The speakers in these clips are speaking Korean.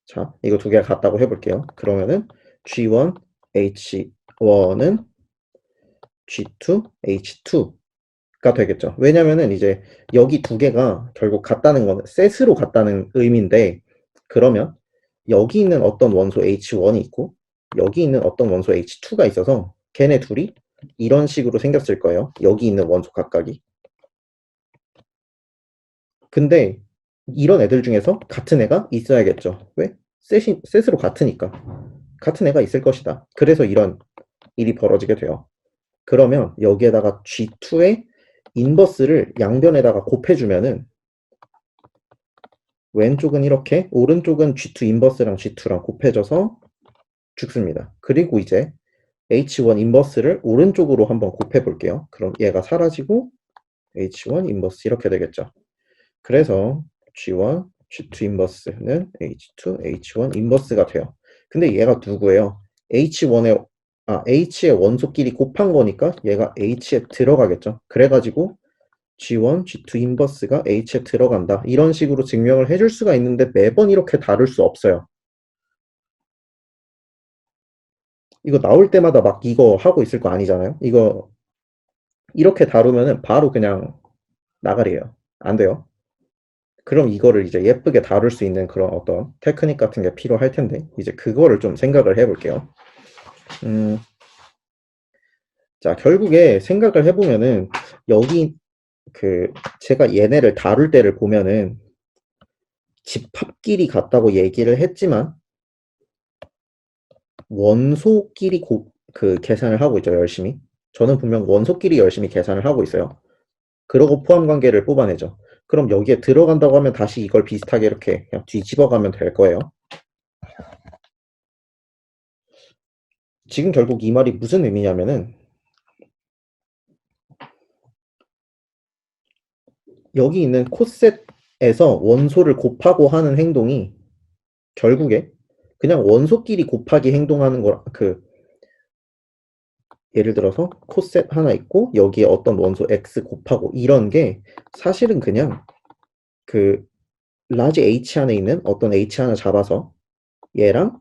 자, 이거 두 개가 같다고 해볼게요. 그러면은 G1, H1은 G2, H2가 되겠죠. 왜냐면은 이제 여기 두 개가 결국 같다는 거는 셋으로 같다는 의미인데, 그러면 여기 있는 어떤 원소 H1이 있고 여기 있는 어떤 원소 H2가 있어서 걔네 둘이 이런 식으로 생겼을 거예요. 여기 있는 원소 각각이. 근데 이런 애들 중에서 같은 애가 있어야겠죠. 왜? 셋으로 같으니까. 같은 애가 있을 것이다. 그래서 이런 일이 벌어지게 돼요. 그러면 여기에다가 G2의 인버스를 양변에다가 곱해주면은 왼쪽은 이렇게, 오른쪽은 G2 인버스랑 G2랑 곱해져서 죽습니다. 그리고 이제 H1 인버스를 오른쪽으로 한번 곱해 볼게요. 그럼 얘가 사라지고 H1 인버스 이렇게 되겠죠. 그래서 G1, G2 인버스는 H2, H1 인버스가 돼요. 근데 얘가 누구예요? H의 원소끼리 곱한 거니까 얘가 H에 들어가겠죠. 그래가지고 G1, G2 인버스가 H에 들어간다. 이런 식으로 증명을 해줄 수가 있는데 매번 이렇게 다룰 수 없어요. 이거 나올 때마다 막 이거 하고 있을 거 아니잖아요. 이거 이렇게 다루면은 바로 그냥 나가리예요. 안 돼요. 그럼 이거를 이제 예쁘게 다룰 수 있는 그런 어떤 테크닉 같은 게 필요할 텐데, 이제 그거를 좀 생각을 해볼게요. 음, 자, 결국에 생각을 해보면은, 여기 제가 얘네를 다룰 때를 보면은, 집합끼리 같다고 얘기를 했지만, 원소끼리 계산을 하고 있죠, 열심히. 저는 분명 원소끼리 열심히 계산을 하고 있어요. 그러고 포함 관계를 뽑아내죠. 그럼 여기에 들어간다고 하면 다시 이걸 비슷하게 이렇게 그냥 뒤집어 가면 될 거예요. 지금 결국 이 말이 무슨 의미냐면은, 여기 있는 코셋에서 원소를 곱하고 하는 행동이 결국에 그냥 원소끼리 곱하기 행동하는 거, 예를 들어서 코셋 하나 있고 여기에 어떤 원소 x 곱하고 이런 게 사실은 그냥 그 라지 h 안에 있는 어떤 h 하나 잡아서 얘랑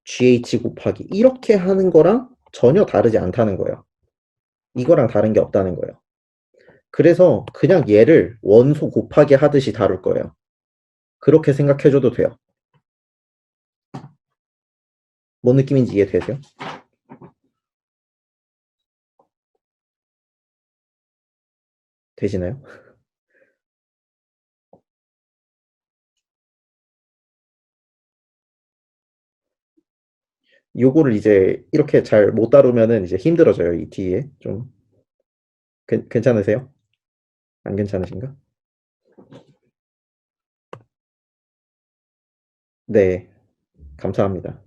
gh 곱하기 이렇게 하는 거랑 전혀 다르지 않다는 거예요. 이거랑 다른 게 없다는 거예요. 그래서 그냥 얘를 원소 곱하기 하듯이 다룰 거예요. 그렇게 생각해줘도 돼요. 뭔 느낌인지 이해되세요? 되시나요? 요거를 이제 이렇게 잘 못 다루면은 이제 힘들어져요. 이 뒤에 좀 괜찮으세요? 안 괜찮으신가? 네, 감사합니다.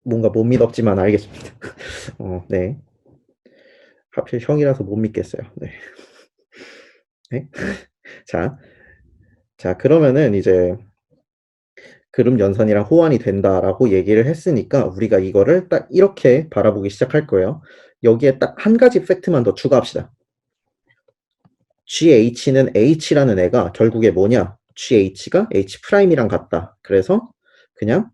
뭔가 못 믿었지만 알겠습니다. 네. 하필 형이라서 못 믿겠어요. 네. 네? 자, 자, 그러면은 이제 그룹 연산이랑 호환이 된다라고 얘기를 했으니까 우리가 이거를 딱 이렇게 바라보기 시작할 거예요. 여기에 딱 한 가지 팩트만 더 추가합시다. GH는 H라는 애가 결국에 뭐냐? GH가 H'이랑 같다. 그래서 그냥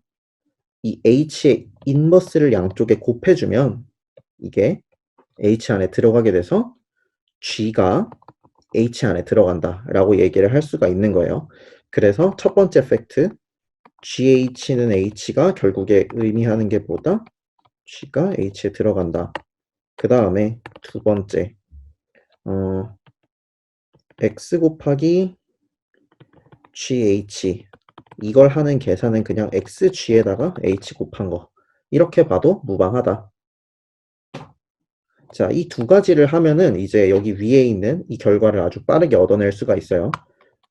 이 H의 인버스를 양쪽에 곱해주면 이게 H 안에 들어가게 돼서 G가 H 안에 들어간다라고 얘기를 할 수가 있는 거예요. 그래서 첫 번째 팩트, GH는 H가 결국에 의미하는 게 뭐다? G가 H에 들어간다. 그 다음에 두 번째, 어, X 곱하기 GH 이걸 하는 계산은 그냥 XG에다가 H 곱한 거 이렇게 봐도 무방하다. 자, 이 두 가지를 하면은 이제 여기 위에 있는 이 결과를 아주 빠르게 얻어낼 수가 있어요.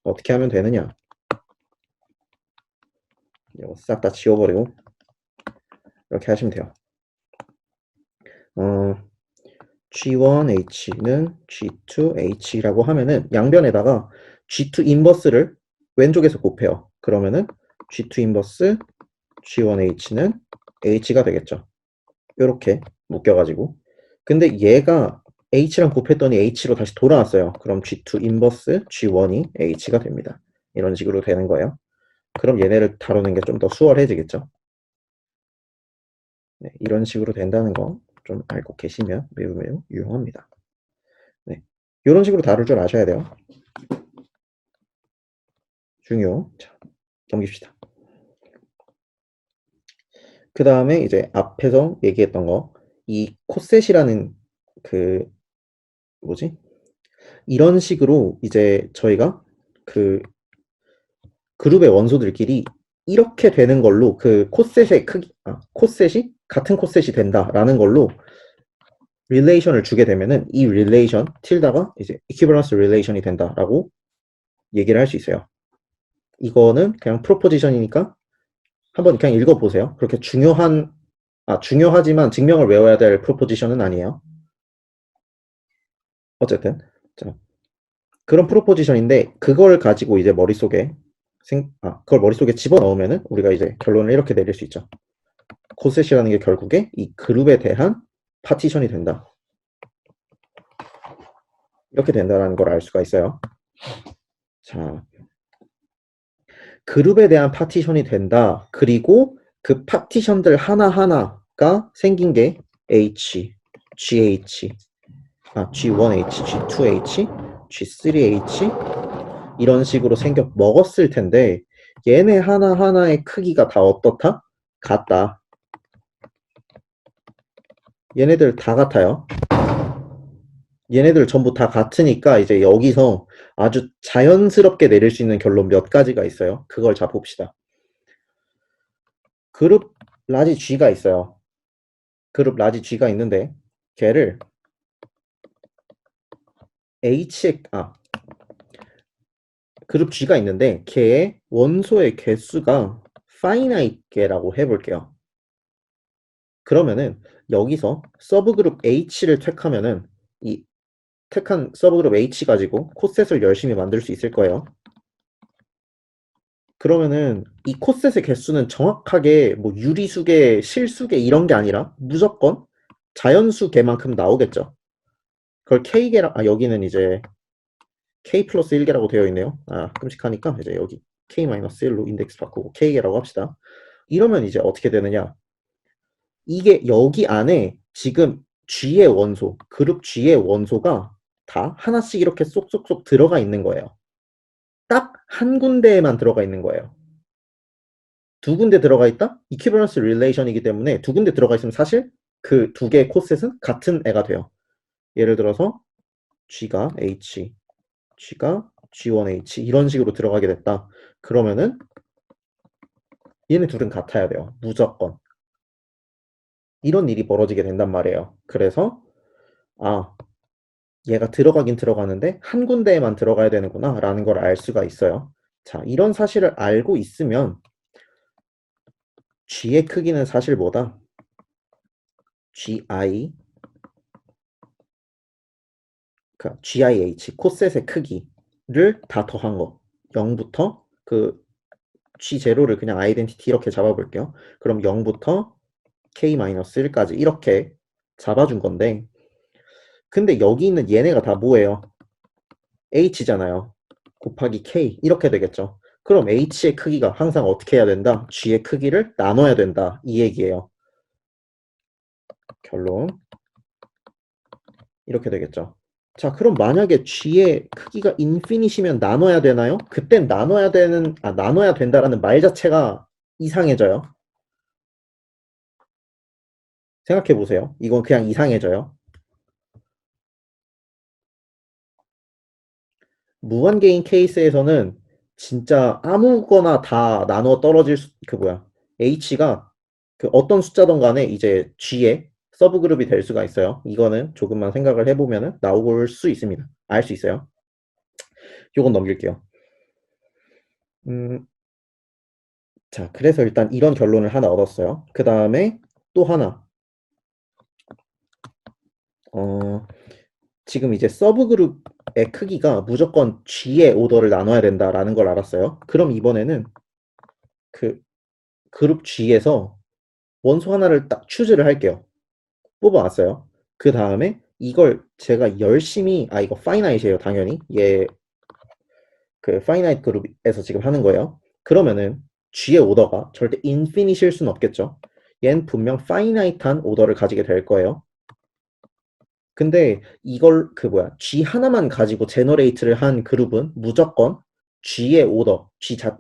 어떻게 하면 되느냐? 이거 싹 다 지워버리고 이렇게 하시면 돼요. G1H는 G2H라고 하면은 양변에다가 G2 인버스를 왼쪽에서 곱해요. 그러면은 G2 인버스 G1H는 H가 되겠죠. 이렇게 묶여가지고. 근데 얘가 H랑 곱했더니 H로 다시 돌아왔어요. 그럼 G2 인버스 G1이 H가 됩니다. 이런 식으로 되는 거예요. 그럼 얘네를 다루는 게 좀 더 수월해지겠죠. 네, 이런 식으로 된다는 거 좀 알고 계시면 매우 매우 유용합니다. 네, 이런 식으로 다룰 줄 아셔야 돼요. 중요. 자, 넘깁시다. 그 다음에 이제 앞에서 얘기했던 거, 이 코셋이라는 그 뭐지? 이런 식으로 이제 저희가 그 그룹의 원소들끼리 이렇게 되는 걸로 그 코셋의 크기, 코셋이 같은 코셋이 된다라는 걸로 릴레이션을 주게 되면은 이 릴레이션 틸다가 이제 이퀴밸런스 릴레이션이 된다라고 얘기를 할 수 있어요. 이거는 그냥 프로포지션이니까 한번 그냥 읽어보세요. 그렇게 중요하지만 증명을 외워야 될 프로포지션은 아니에요. 어쨌든 자, 그런 프로포지션인데 그걸 가지고 이제 그걸 머릿속에 집어넣으면은 우리가 이제 결론을 이렇게 내릴 수 있죠. 코셋이라는 게 결국에 이 그룹에 대한 파티션이 된다. 이렇게 된다는 걸 알 수가 있어요. 자, 그룹에 대한 파티션이 된다. 그리고 그 파티션들 하나하나가 생긴 게 H, GH, G1H, G2H, G3H 이런 식으로 생겨 먹었을 텐데 얘네 하나하나의 크기가 다 어떻다? 같다. 얘네들 다 같아요. 얘네들 전부 다 같으니까 이제 여기서 아주 자연스럽게 내릴 수 있는 결론 몇 가지가 있어요. 그걸 자 봅시다. 그룹 라지 G가 있어요. 그룹 라지 G가 있는데 걔를 그룹 G가 있는데 걔의 원소의 개수가 파이나이트라고 해볼게요. 그러면은 여기서 서브그룹 H를 택하면은 이 택한 서브그룹 H 가지고 코셋을 열심히 만들 수 있을 거예요. 그러면은 이 코셋의 개수는 정확하게 뭐 유리수개, 실수개 이런 게 아니라 무조건 자연수 개만큼 나오겠죠. 그걸 K개라, 여기는 이제 K 플러스 1개라고 되어 있네요. 끔찍하니까 이제 여기 K-1로 인덱스 바꾸고 K개라고 합시다. 이러면 이제 어떻게 되느냐. 이게 여기 안에 지금 G의 원소, 그룹 G의 원소가 다 하나씩 이렇게 쏙쏙쏙 들어가 있는 거예요. 딱 한 군데에만 들어가 있는 거예요. 두 군데 들어가 있다? 이퀴밸런스 릴레이션이기 때문에 두 군데 들어가 있으면 사실 그 두 개의 코셋은 같은 애가 돼요. 예를 들어서 G가 H, G가 G1H 이런 식으로 들어가게 됐다. 그러면은 얘네 둘은 같아야 돼요. 무조건. 이런 일이 벌어지게 된단 말이에요. 그래서 얘가 들어가긴 들어가는데 한 군데에만 들어가야 되는구나 라는 걸 알 수가 있어요. 자, 이런 사실을 알고 있으면 G의 크기는 사실 뭐다? GI 그러니까 GIH 코셋의 크기를 다 더한 거 0부터 그 G0를 그냥 아이덴티티 이렇게 잡아볼게요. 그럼 0부터 K-1까지 이렇게 잡아준 건데 근데 여기 있는 얘네가 다 뭐예요? H잖아요. 곱하기 K 이렇게 되겠죠. 그럼 H의 크기가 항상 어떻게 해야 된다? G의 크기를 나눠야 된다. 이 얘기예요. 결론 이렇게 되겠죠. 자, 그럼 만약에 G의 크기가 인피니시면 나눠야 되나요? 그땐 나눠야 된다라는 말 자체가 이상해져요. 생각해 보세요. 이건 그냥 이상해져요. 무한개인 케이스에서는 진짜 아무거나 다 나눠 떨어질 H가 그 어떤 숫자든 간에 이제 G의 서브그룹이 될 수가 있어요. 이거는 조금만 생각을 해보면 나올 수 있습니다. 알 수 있어요. 요건 넘길게요. 자, 그래서 일단 이런 결론을 하나 얻었어요. 그 다음에 또 하나. 지금 이제 서브그룹의 크기가 무조건 G의 오더를 나눠야 된다라는 걸 알았어요. 그럼 이번에는 그 그룹 G에서 원소 하나를 딱 추즈를 할게요. 뽑아왔어요. 그 다음에 이걸 제가 열심히 이거 파이나이트예요 당연히. 얘 그 파이나이트 그룹에서 지금 하는 거예요. 그러면은 G의 오더가 절대 인피니트일 수는 없겠죠. 얘는 분명 파이나이트한 오더를 가지게 될 거예요. 근데 이걸 G 하나만 가지고 제너레이트를 한 그룹은 무조건 G의 오더,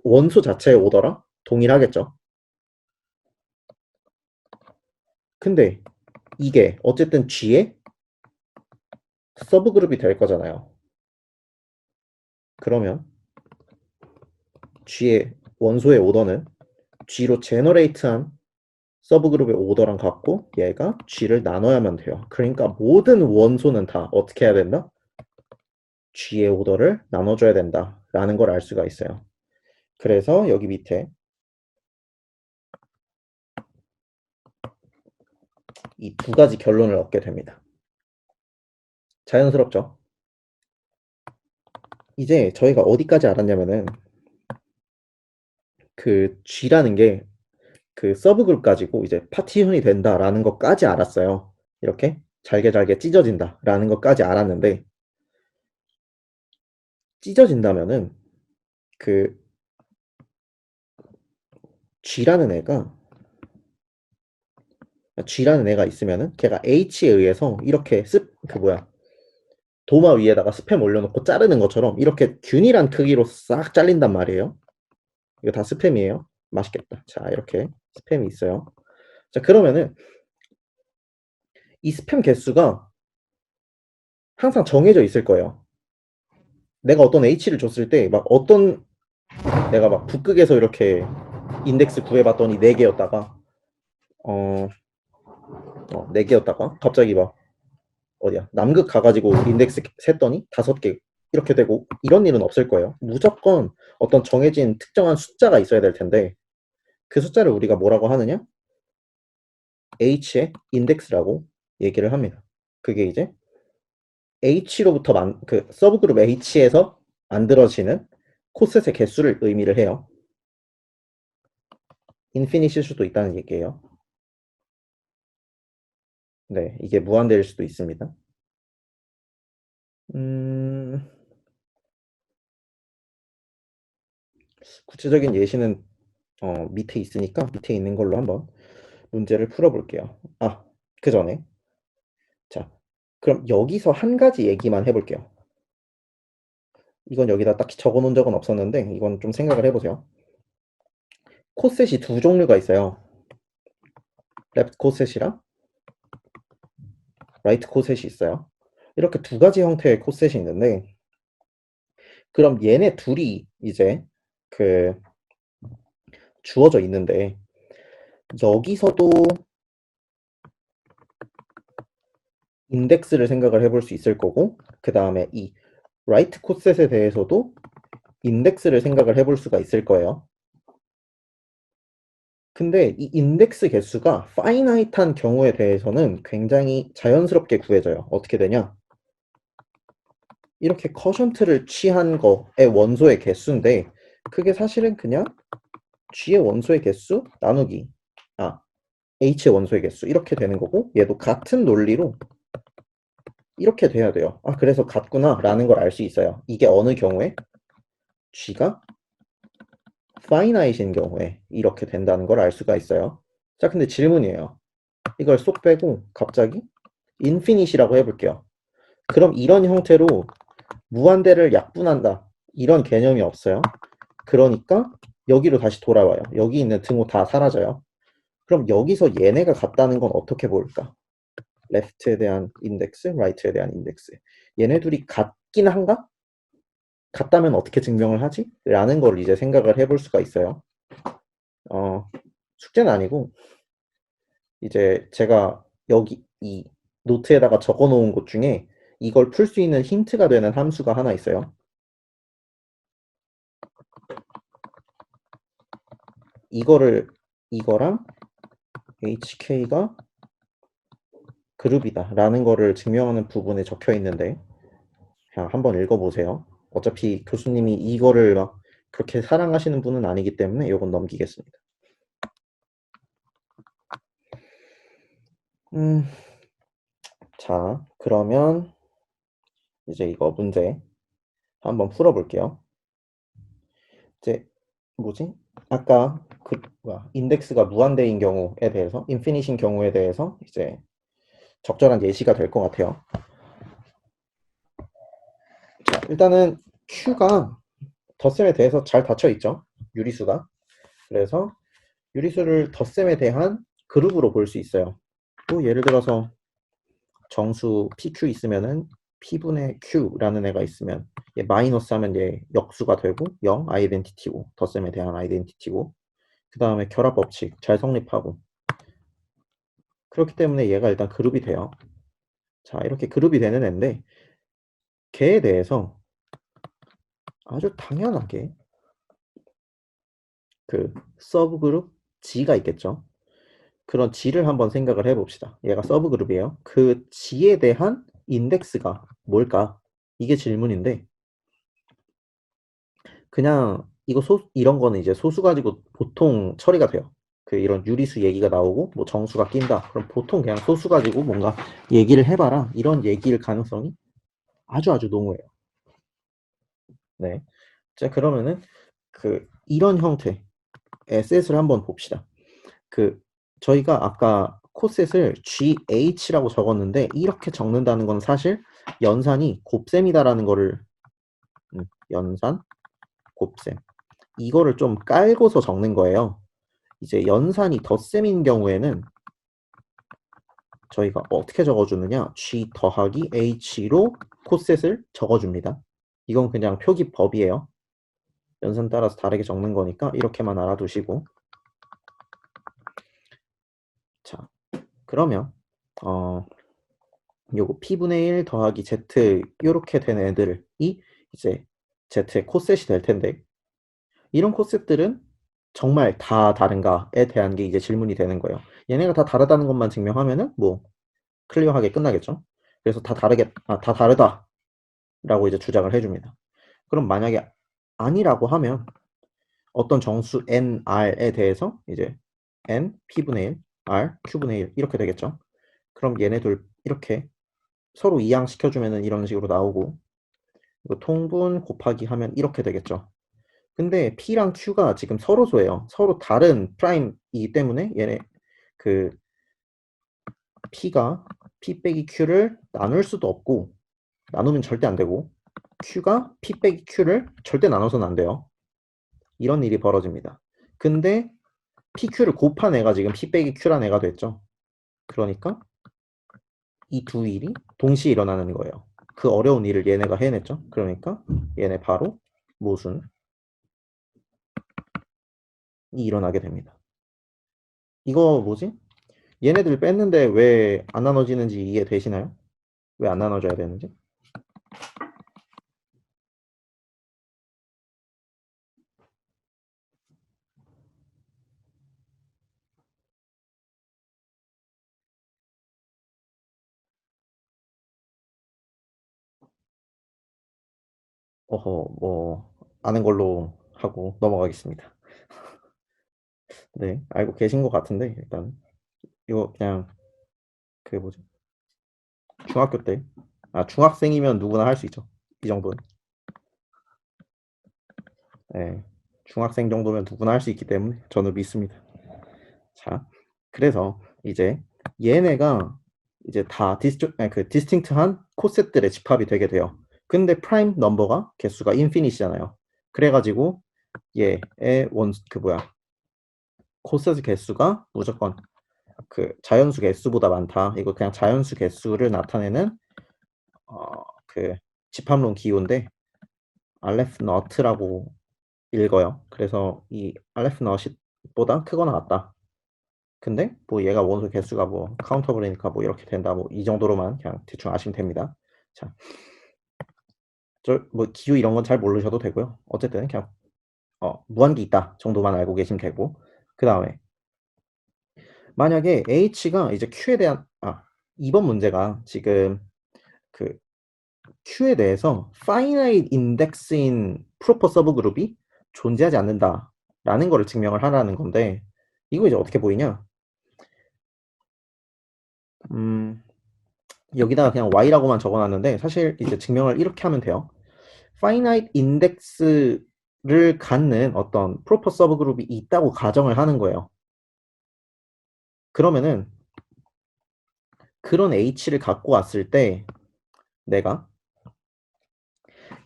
원소 자체의 오더랑 동일하겠죠. 근데 이게 어쨌든 G의 서브 그룹이 될 거잖아요. 그러면 G의 원소의 오더는 G로 제너레이트한 서브그룹의 오더랑 같고 얘가 G를 나눠야만 돼요. 그러니까 모든 원소는 다 어떻게 해야 된다? G의 오더를 나눠줘야 된다라는 걸 알 수가 있어요. 그래서 여기 밑에 이 두 가지 결론을 얻게 됩니다. 자연스럽죠? 이제 저희가 어디까지 알았냐면은 G라는 게 서브그룹 가지고 이제 파티션이 된다라는 것까지 알았어요. 이렇게 잘게 잘게 찢어진다라는 것까지 알았는데 찢어진다면은 그 G라는 애가 있으면은 걔가 H에 의해서 이렇게 도마 위에다가 스팸 올려놓고 자르는 것처럼 이렇게 균일한 크기로 싹 잘린단 말이에요. 이거 다 스팸이에요. 맛있겠다. 자, 이렇게 스팸이 있어요. 자, 그러면은 이 스팸 개수가 항상 정해져 있을 거예요. 내가 어떤 H를 줬을 때 내가 막 북극에서 이렇게 인덱스 구해봤더니 4개였다가 4개였다가 갑자기 막 어디야 남극 가가지고 인덱스 셌더니 5개 이렇게 되고 이런 일은 없을 거예요. 무조건 어떤 정해진 특정한 숫자가 있어야 될 텐데 그 숫자를 우리가 뭐라고 하느냐? H의 인덱스라고 얘기를 합니다. 그게 이제 H로부터 서브그룹 H에서 만들어지는 코셋의 개수를 의미를 해요. 인피니트일 수도 있다는 얘기예요. 네, 이게 무한대일 수도 있습니다. 구체적인 예시는 밑에 있으니까 밑에 있는 걸로 한번 문제를 풀어볼게요. 그 전에 자, 그럼 여기서 한 가지 얘기만 해볼게요. 이건 여기다 딱히 적어놓은 적은 없었는데 이건 좀 생각을 해보세요. 코셋이 두 종류가 있어요. 랩트 코셋이랑 라이트 코셋이 있어요. 이렇게 두 가지 형태의 코셋이 있는데 그럼 얘네 둘이 이제 주어져 있는데 여기서도 인덱스를 생각을 해볼 수 있을 거고 그 다음에 이 라이트 코셋에 대해서도 인덱스를 생각을 해볼 수가 있을 거예요. 근데 이 인덱스 개수가 파이나이트한 경우에 대해서는 굉장히 자연스럽게 구해져요. 어떻게 되냐? 이렇게 커션트를 취한 거의 원소의 개수인데 그게 사실은 그냥 G의 원소의 개수 나누기 H의 원소의 개수 이렇게 되는 거고 얘도 같은 논리로 이렇게 돼야 돼요. 그래서 같구나 라는 걸 알 수 있어요. 이게 어느 경우에? G가 파이나이트인 경우에 이렇게 된다는 걸 알 수가 있어요. 자, 근데 질문이에요. 이걸 쏙 빼고 갑자기 인피니시라고 해볼게요. 그럼 이런 형태로 무한대를 약분한다. 이런 개념이 없어요. 그러니까 여기로 다시 돌아와요. 여기 있는 등호 다 사라져요. 그럼 여기서 얘네가 같다는 건 어떻게 보일까? 레프트에 대한 인덱스, 라이트에 대한 인덱스. 얘네 둘이 같긴 한가? 같다면 어떻게 증명을 하지? 라는 걸 이제 생각을 해볼 수가 있어요. 숙제는 아니고 이제 제가 여기 이 노트에다가 적어 놓은 것 중에 이걸 풀 수 있는 힌트가 되는 함수가 하나 있어요. 이거랑 HK가 그룹이다 라는 거를 증명하는 부분에 적혀 있는데 그냥 한번 읽어보세요. 어차피 교수님이 이거를 막 그렇게 사랑하시는 분은 아니기 때문에 이건 넘기겠습니다. 자, 그러면 이제 이거 문제 한번 풀어볼게요. 이제 뭐지? 아까 인덱스가 무한대인 경우에 대해서, 인피니트인 경우에 대해서 이제 적절한 예시가 될 것 같아요. 자, 일단은 Q가 덧셈에 대해서 잘 닫혀 있죠. 유리수가. 그래서 유리수를 덧셈에 대한 그룹으로 볼 수 있어요. 또 예를 들어서 정수 PQ 있으면은 P분의 Q라는 애가 있으면 얘 마이너스 하면 얘 역수가 되고 0 아이덴티티고 덧셈에 대한 아이덴티티고 그 다음에 결합 법칙 잘 성립하고 그렇기 때문에 얘가 일단 그룹이 돼요. 자, 이렇게 그룹이 되는 애인데 걔에 대해서 아주 당연하게 그 서브그룹 G가 있겠죠. 그런 G를 한번 생각을 해봅시다. 얘가 서브그룹이에요. 그 G에 대한 인덱스가 뭘까? 이게 질문인데 그냥 이런 거는 이제 소수 가지고 보통 처리가 돼요. 그 이런 유리수 얘기가 나오고 뭐 정수가 낀다. 그럼 보통 그냥 소수 가지고 뭔가 얘기를 해봐라. 이런 얘기일 가능성이 아주 아주 농후해요. 네. 자, 그러면은 이런 형태의 셋을 한번 봅시다. 저희가 아까 코셋을 GH라고 적었는데 이렇게 적는다는 건 사실 연산이 곱셈이다라는 거를 연산 곱셈 이거를 좀 깔고서 적는 거예요. 이제 연산이 덧셈인 경우에는 저희가 어떻게 적어주느냐 G 더하기 H로 코셋을 적어줍니다. 이건 그냥 표기법이에요. 연산 따라서 다르게 적는 거니까 이렇게만 알아두시고 자 그러면 요거 P분의 1 더하기 Z 요렇게 된 애들이 이제 Z의 코셋이 될 텐데 이런 코셋들은 정말 다 다른가에 대한 게 이제 질문이 되는 거예요. 얘네가 다 다르다는 것만 증명하면은 뭐 클리어하게 끝나겠죠. 그래서 다 다르다라고 이제 주장을 해줍니다. 그럼 만약에 아니라고 하면 어떤 정수 nr에 대해서 이제 n p분의 1, r q분의 1 이렇게 되겠죠. 그럼 얘네들 이렇게 서로 이항시켜주면은 이런 식으로 나오고 이거 통분 곱하기 하면 이렇게 되겠죠. 근데 P랑 Q가 지금 서로소예요. 서로 다른 프라임이기 때문에 얘네 그 P가 P 빼기 Q를 나눌 수도 없고 나누면 절대 안 되고 Q가 P 빼기 Q를 절대 나눠서는 안 돼요. 이런 일이 벌어집니다. 근데 PQ를 곱한 애가 지금 P 빼기 Q란 애가 됐죠. 그러니까 이 두 일이 동시에 일어나는 거예요. 그 어려운 일을 얘네가 해냈죠. 그러니까 얘네 바로 모순이 일어나게 됩니다. 이거 뭐지? 얘네들 뺐는데 왜 안 나눠지는지 이해되시나요? 왜 안 나눠져야 되는지? 뭐 아는 걸로 하고 넘어가겠습니다. 네, 알고 계신 것 같은데 일단 이거 그냥 뭐지? 중학교 때 중학생이면 누구나 할 수 있죠. 이 정도는. 네, 중학생 정도면 누구나 할 수 있기 때문에 저는 믿습니다. 자, 그래서 이제 얘네가 이제 다 디스팅트한 코셋들의 집합이 되게 돼요. 근데 프라임 넘버가 개수가 인피니시잖아요. 그래가지고 얘의 코셋 개수가 무조건 자연수 개수보다 많다. 이거 그냥 자연수 개수를 나타내는 그 집합론 기호인데 알레프 너트라고 읽어요. 그래서 이 알레프 너트보다 크거나 같다. 근데 뭐 얘가 원소 개수가 뭐 카운터블이니까 뭐 이렇게 된다. 뭐 이 정도로만 그냥 대충 아시면 됩니다. 자, 뭐 기호 이런 건 잘 모르셔도 되고요. 어쨌든 그냥 무한기 있다 정도만 알고 계시면 되고 그 다음에 만약에 H가 이제 Q에 대한 2번 문제가 지금 그 Q에 대해서 finite index인 proper subgroup이 존재하지 않는다라는 거를 증명을 하라는 건데 이거 이제 어떻게 보이냐? 여기다가 그냥 y라고만 적어놨는데 사실 이제 증명을 이렇게 하면 돼요. finite index 를 갖는 어떤 프로퍼 서브그룹이 있다고 가정을 하는 거예요. 그러면은 그런 H를 갖고 왔을 때 내가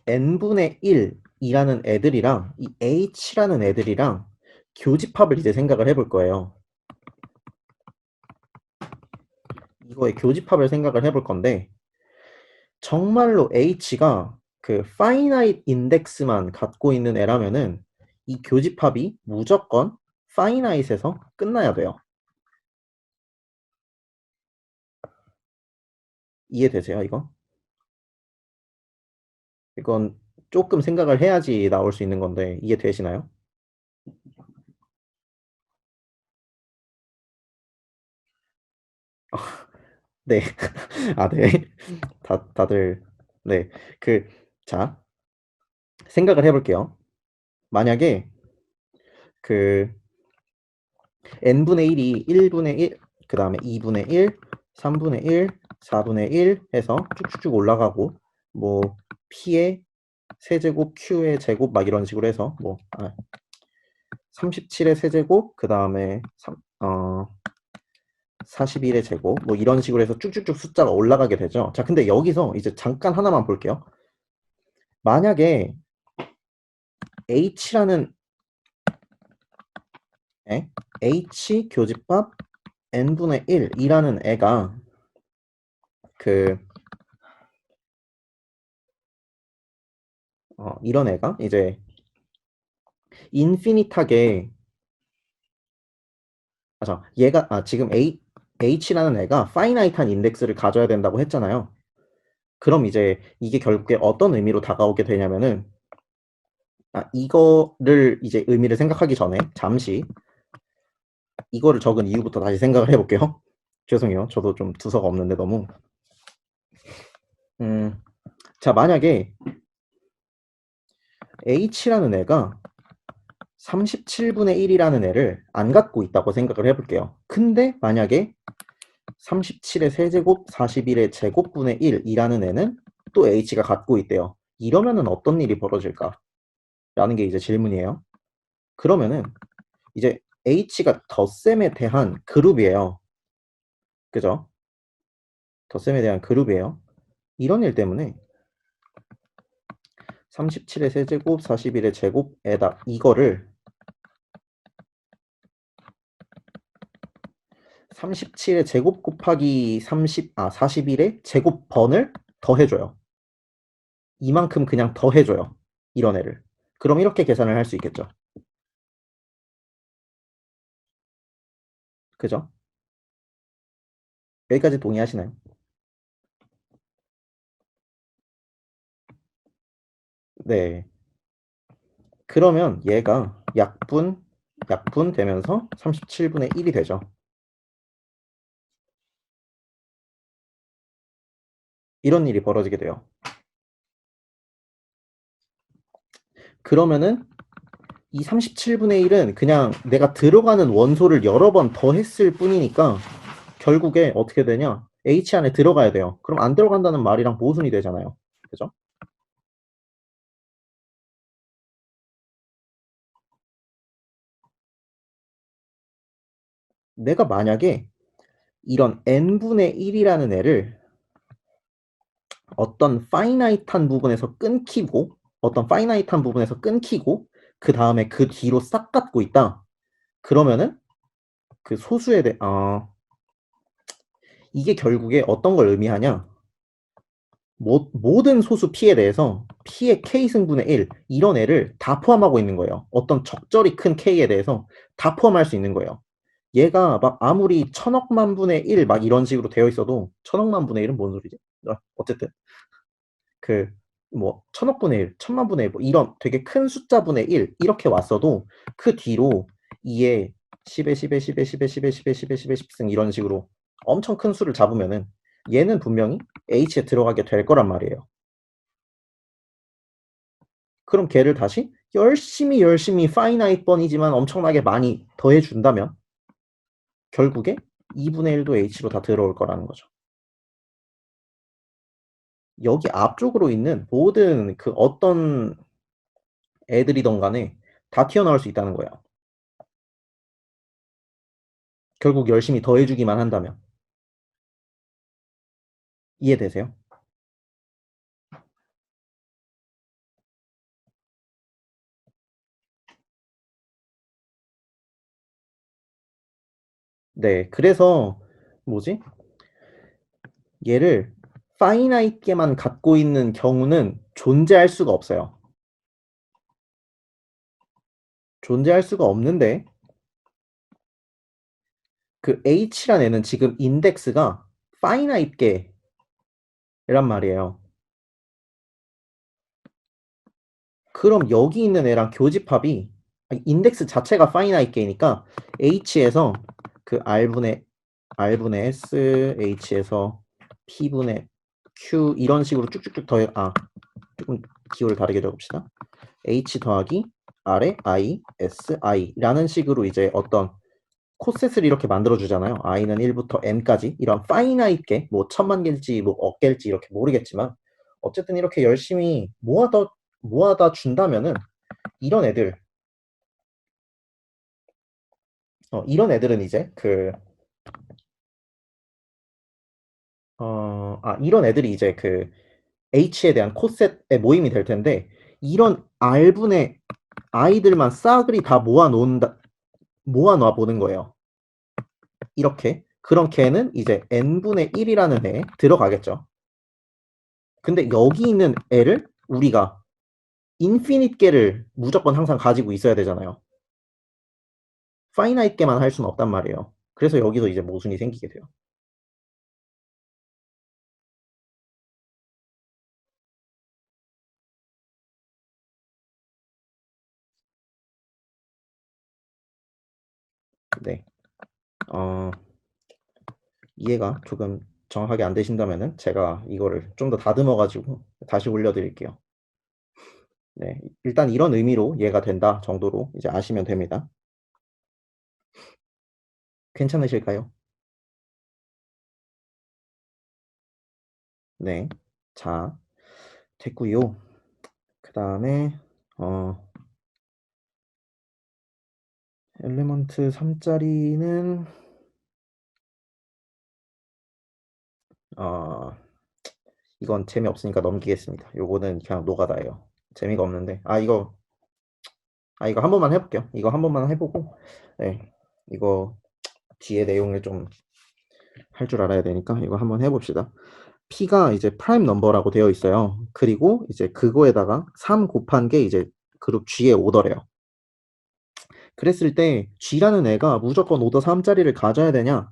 n분의 1이라는 애들이랑 이 H라는 애들이랑 교집합을 이제 생각을 해볼 거예요. 이거의 교집합을 생각을 해볼 건데 정말로 H가 그 finite index만 갖고 있는 애라면은 이 교집합이 무조건 finite에서 끝나야 돼요. 이해되세요, 이거? 이건 조금 생각을 해야지 나올 수 있는 건데 이해되시나요? 네. 아, 네. 다들 네. 자, 생각을 해볼게요. 만약에 그 n분의 1이 1분의 1, 그 다음에 2분의 1, 3분의 1, 4분의 1 해서 쭉쭉쭉 올라가고 뭐 p의 세제곱, q의 제곱 막 이런 식으로 해서 37의 세제곱, 그 다음에 41의 제곱 뭐 이런 식으로 해서 쭉쭉쭉 숫자가 올라가게 되죠. 자, 근데 여기서 이제 잠깐 하나만 볼게요. 만약에 h라는 애, h 교집합 n분의 1이라는 애가 이런 애가 이제 인피니트하게 얘가 지금 h라는 애가 파이나이트한 인덱스를 가져야 된다고 했잖아요. 그럼 이제 이게 결국에 어떤 의미로 다가오게 되냐면은 이거를 이제 의미를 생각하기 전에 잠시 이거를 적은 이유부터 다시 생각을 해볼게요. 죄송해요. 저도 좀 두서가 없는데 너무. 자, 만약에 h라는 애가 37분의 1이라는 애를 안 갖고 있다고 생각을 해볼게요. 근데 만약에 37의 세제곱, 41의 제곱분의 1이라는 애는 또 h가 갖고 있대요. 이러면은 어떤 일이 벌어질까? 라는 게 이제 질문이에요. 그러면은 이제 h가 덧셈에 대한 그룹이에요. 그죠? 덧셈에 대한 그룹이에요. 이런 일 때문에 37의 세제곱, 41의 제곱에다 이거를 37의 제곱 곱하기 41의 제곱번을 더해줘요. 이만큼 그냥 더해줘요. 이런 애를. 그럼 이렇게 계산을 할 수 있겠죠. 그죠? 여기까지 동의하시나요? 네. 그러면 얘가 약분 되면서 37분의 1이 되죠. 이런 일이 벌어지게 돼요. 그러면은 이 37분의 1은 그냥 내가 들어가는 원소를 여러 번 더했을 뿐이니까 결국에 어떻게 되냐? H 안에 들어가야 돼요. 그럼 안 들어간다는 말이랑 모순이 되잖아요. 그죠? 내가 만약에 이런 n분의 1이라는 애를 어떤 파이나이트한 부분에서 끊기고 그 다음에 그 뒤로 싹 갖고 있다. 그러면은 그 소수에 대해 이게 결국에 어떤 걸 의미하냐? 모든 소수 P에 대해서 P의 K승분의 1 이런 애를 다 포함하고 있는 거예요. 어떤 적절히 큰 K에 대해서 다 포함할 수 있는 거예요. 얘가 막 아무리 천억만 분의 1 막 이런 식으로 되어 있어도 천억만 분의 1은 뭔 소리지? 어쨌든 그 뭐 천억분의 1, 천만분의 1 뭐 이런 되게 큰 숫자분의 1 이렇게 왔어도 그 뒤로 2에 10에 10에 10에 10에 10에 10에 10에 10에 10승 이런 식으로 엄청 큰 수를 잡으면은 얘는 분명히 H에 들어가게 될 거란 말이에요. 그럼 걔를 다시 열심히 파이나이트 번이지만 엄청나게 많이 더해준다면 결국에 2분의 1도 H로 다 들어올 거라는 거죠. 여기 앞쪽으로 있는 모든 그 어떤 애들이던 간에 다 튀어나올 수 있다는 거예요. 결국 열심히 더해주기만 한다면. 이해되세요? 네, 그래서 뭐지? 얘를 파이나이트게만 갖고 있는 경우는 존재할 수가 없어요. 존재할 수가 없는데 그 H란 애는 지금 인덱스가 파이나이트게란 말이에요. 그럼 여기 있는 애랑 교집합이 인덱스 자체가 파이나이트게니까 H에서 그 R분의 S, H에서 P분의 Q 이런 식으로 쭉쭉쭉 더해 조금 기호를 다르게 적읍시다. H 더하기 R의 I, S, I라는 식으로 이제 어떤 코셋을 이렇게 만들어주잖아요. I는 1부터 N까지 이런 파이나이트게 뭐 1000만 개일지 뭐 억 개일지 이렇게 모르겠지만 어쨌든 이렇게 열심히 모아다 준다면은 이런 애들 이런 애들은 이제 이런 애들이 이제 그 H에 대한 코셋의 모임이 될 텐데 이런 R분의 I들만 싸그리 다 모아놔 보는 거예요. 이렇게. 그럼 걔는 이제 n분의 1이라는 애에 들어가겠죠. 근데 여기 있는 애를 우리가 인피니트 개를 무조건 항상 가지고 있어야 되잖아요. 파이나이트 개만 할 수는 없단 말이에요. 그래서 여기서 이제 모순이 생기게 돼요. 네. 이해가 조금 정확하게 안 되신다면은 제가 이거를 좀 더 다듬어 가지고 다시 올려드릴게요. 네. 일단 이런 의미로 이해가 된다 정도로 이제 아시면 됩니다. 괜찮으실까요? 네. 자, 됐고요. 그 다음에 엘리먼트 3짜리는 이건 재미없으니까 넘기겠습니다. 요거는 그냥 노가다예요. 재미가 없는데 이거 한 번만 해볼게요. 이거 한 번만 해보고 네, 이거 뒤에 내용을 좀 할 줄 알아야 되니까 이거 한번 해봅시다. P가 이제 프라임 넘버라고 되어 있어요. 그리고 이제 그거에다가 3 곱한 게 이제 그룹 G의 오더래요. 그랬을 때 G라는 애가 무조건 오더 3짜리를 가져야 되냐?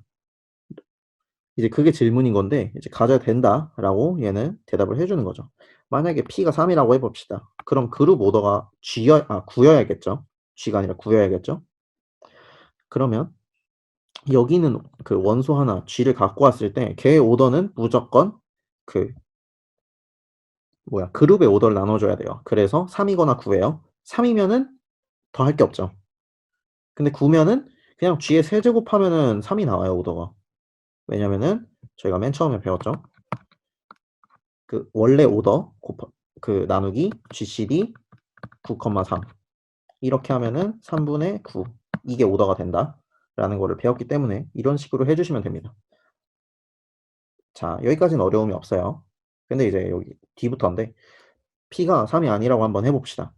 이제 그게 질문인 건데 이제 가져야 된다라고 얘는 대답을 해주는 거죠. 만약에 P가 3이라고 해봅시다. 그럼 그룹 오더가 G여야겠죠. G가 아니라 9여야겠죠. 그러면 여기는 그 원소 하나 G를 갖고 왔을 때 걔의 오더는 무조건 그 그룹의 오더를 나눠줘야 돼요. 그래서 3이거나 9예요. 3이면은 더 할 게 없죠. 근데 9면은 그냥 G에 세제곱하면은 3이 나와요, 오더가. 왜냐면은 저희가 맨 처음에 배웠죠. 그 원래 오더 그 나누기 GCD 9,3 이렇게 하면은 3분의 9 이게 오더가 된다 라는 거를 배웠기 때문에 이런 식으로 해주시면 됩니다. 자, 여기까지는 어려움이 없어요. 근데 이제 여기 D부터인데 P가 3이 아니라고 한번 해봅시다.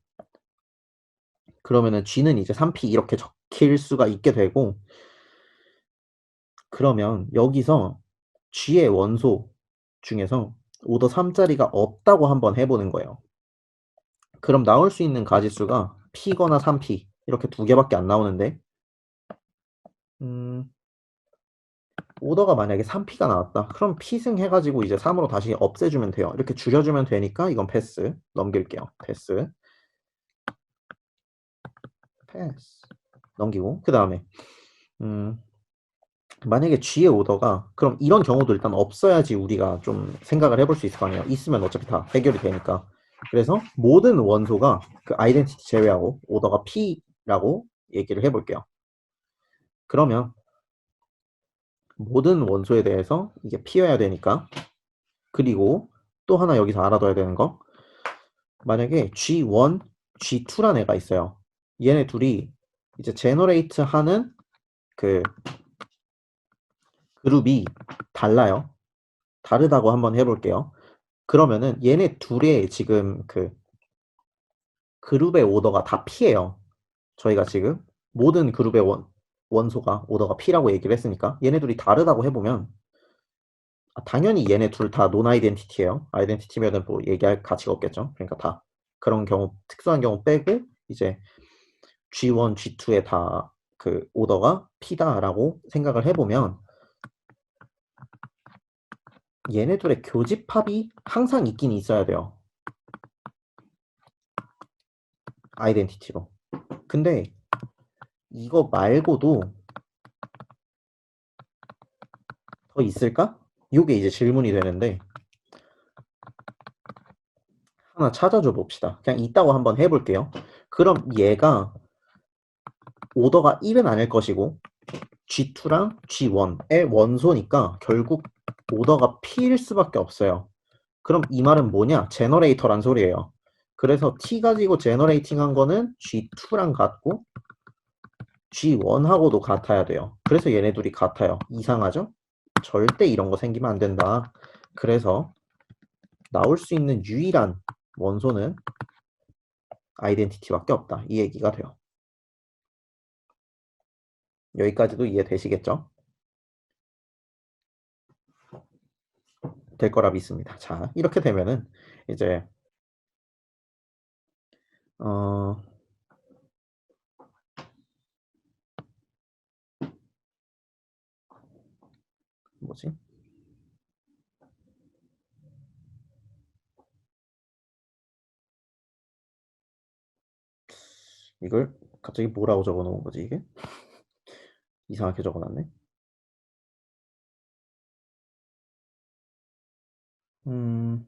그러면은 G는 이제 3P 이렇게 적힐 수가 있게 되고 그러면 여기서 G의 원소 중에서 오더 3짜리가 없다고 한번 해보는 거예요. 그럼 나올 수 있는 가지수가 P거나 3P 이렇게 두 개밖에 안 나오는데 오더가 만약에 3P가 나왔다. 그럼 P승 해가지고 이제 3으로 다시 없애주면 돼요. 이렇게 줄여주면 되니까 이건 패스. 넘길게요. 패스. 넘기고 그 다음에 만약에 G의 오더가 그럼 이런 경우도 일단 없어야지 우리가 좀 생각을 해볼 수 있을 거 아니에요. 있으면 어차피 다 해결이 되니까. 그래서 모든 원소가 그 아이덴티티 제외하고 오더가 P라고 얘기를 해볼게요. 그러면 모든 원소에 대해서 이게 P여야 되니까 그리고 또 하나 여기서 알아둬야 되는 거 만약에 G1 G2란 애가 있어요. 얘네 둘이 이제 제너레이트 하는 그 그룹이 달라요. 다르다고 한번 해볼게요. 그러면은 얘네 둘의 지금 그 그룹의 오더가 다 P예요. 저희가 지금 모든 그룹의 원소가 오더가 P라고 얘기를 했으니까 얘네 둘이 다르다고 해보면 당연히 얘네 둘 다 논 아이덴티티예요. 아이덴티티면은 뭐 얘기할 가치가 없겠죠. 그러니까 다 그런 경우 특수한 경우 빼고 이제 G1, G2에 다 그 오더가 P다라고 생각을 해보면 얘네 둘의 교집합이 항상 있긴 있어야 돼요. 아이덴티티로. 근데 이거 말고도 더 있을까? 이게 이제 질문이 되는데 하나 찾아줘 봅시다. 그냥 있다고 한번 해볼게요. 그럼 얘가 오더가 1은 아닐 것이고 G2랑 G1의 원소니까 결국 오더가 P일 수밖에 없어요. 그럼 이 말은 뭐냐? 제너레이터란 소리예요. 그래서 T 가지고 제너레이팅한 거는 G2랑 같고 G1하고도 같아야 돼요. 그래서 얘네 둘이 같아요. 이상하죠? 절대 이런 거 생기면 안 된다. 그래서 나올 수 있는 유일한 원소는 아이덴티티밖에 없다. 이 얘기가 돼요. 여기까지도 이해되시겠죠? 될 거라 믿습니다. 자, 이렇게 되면은 이제 어 뭐지? 이걸 갑자기 뭐라고 적어 놓은 거지 이게? 이상하게 적어 놨네. 음.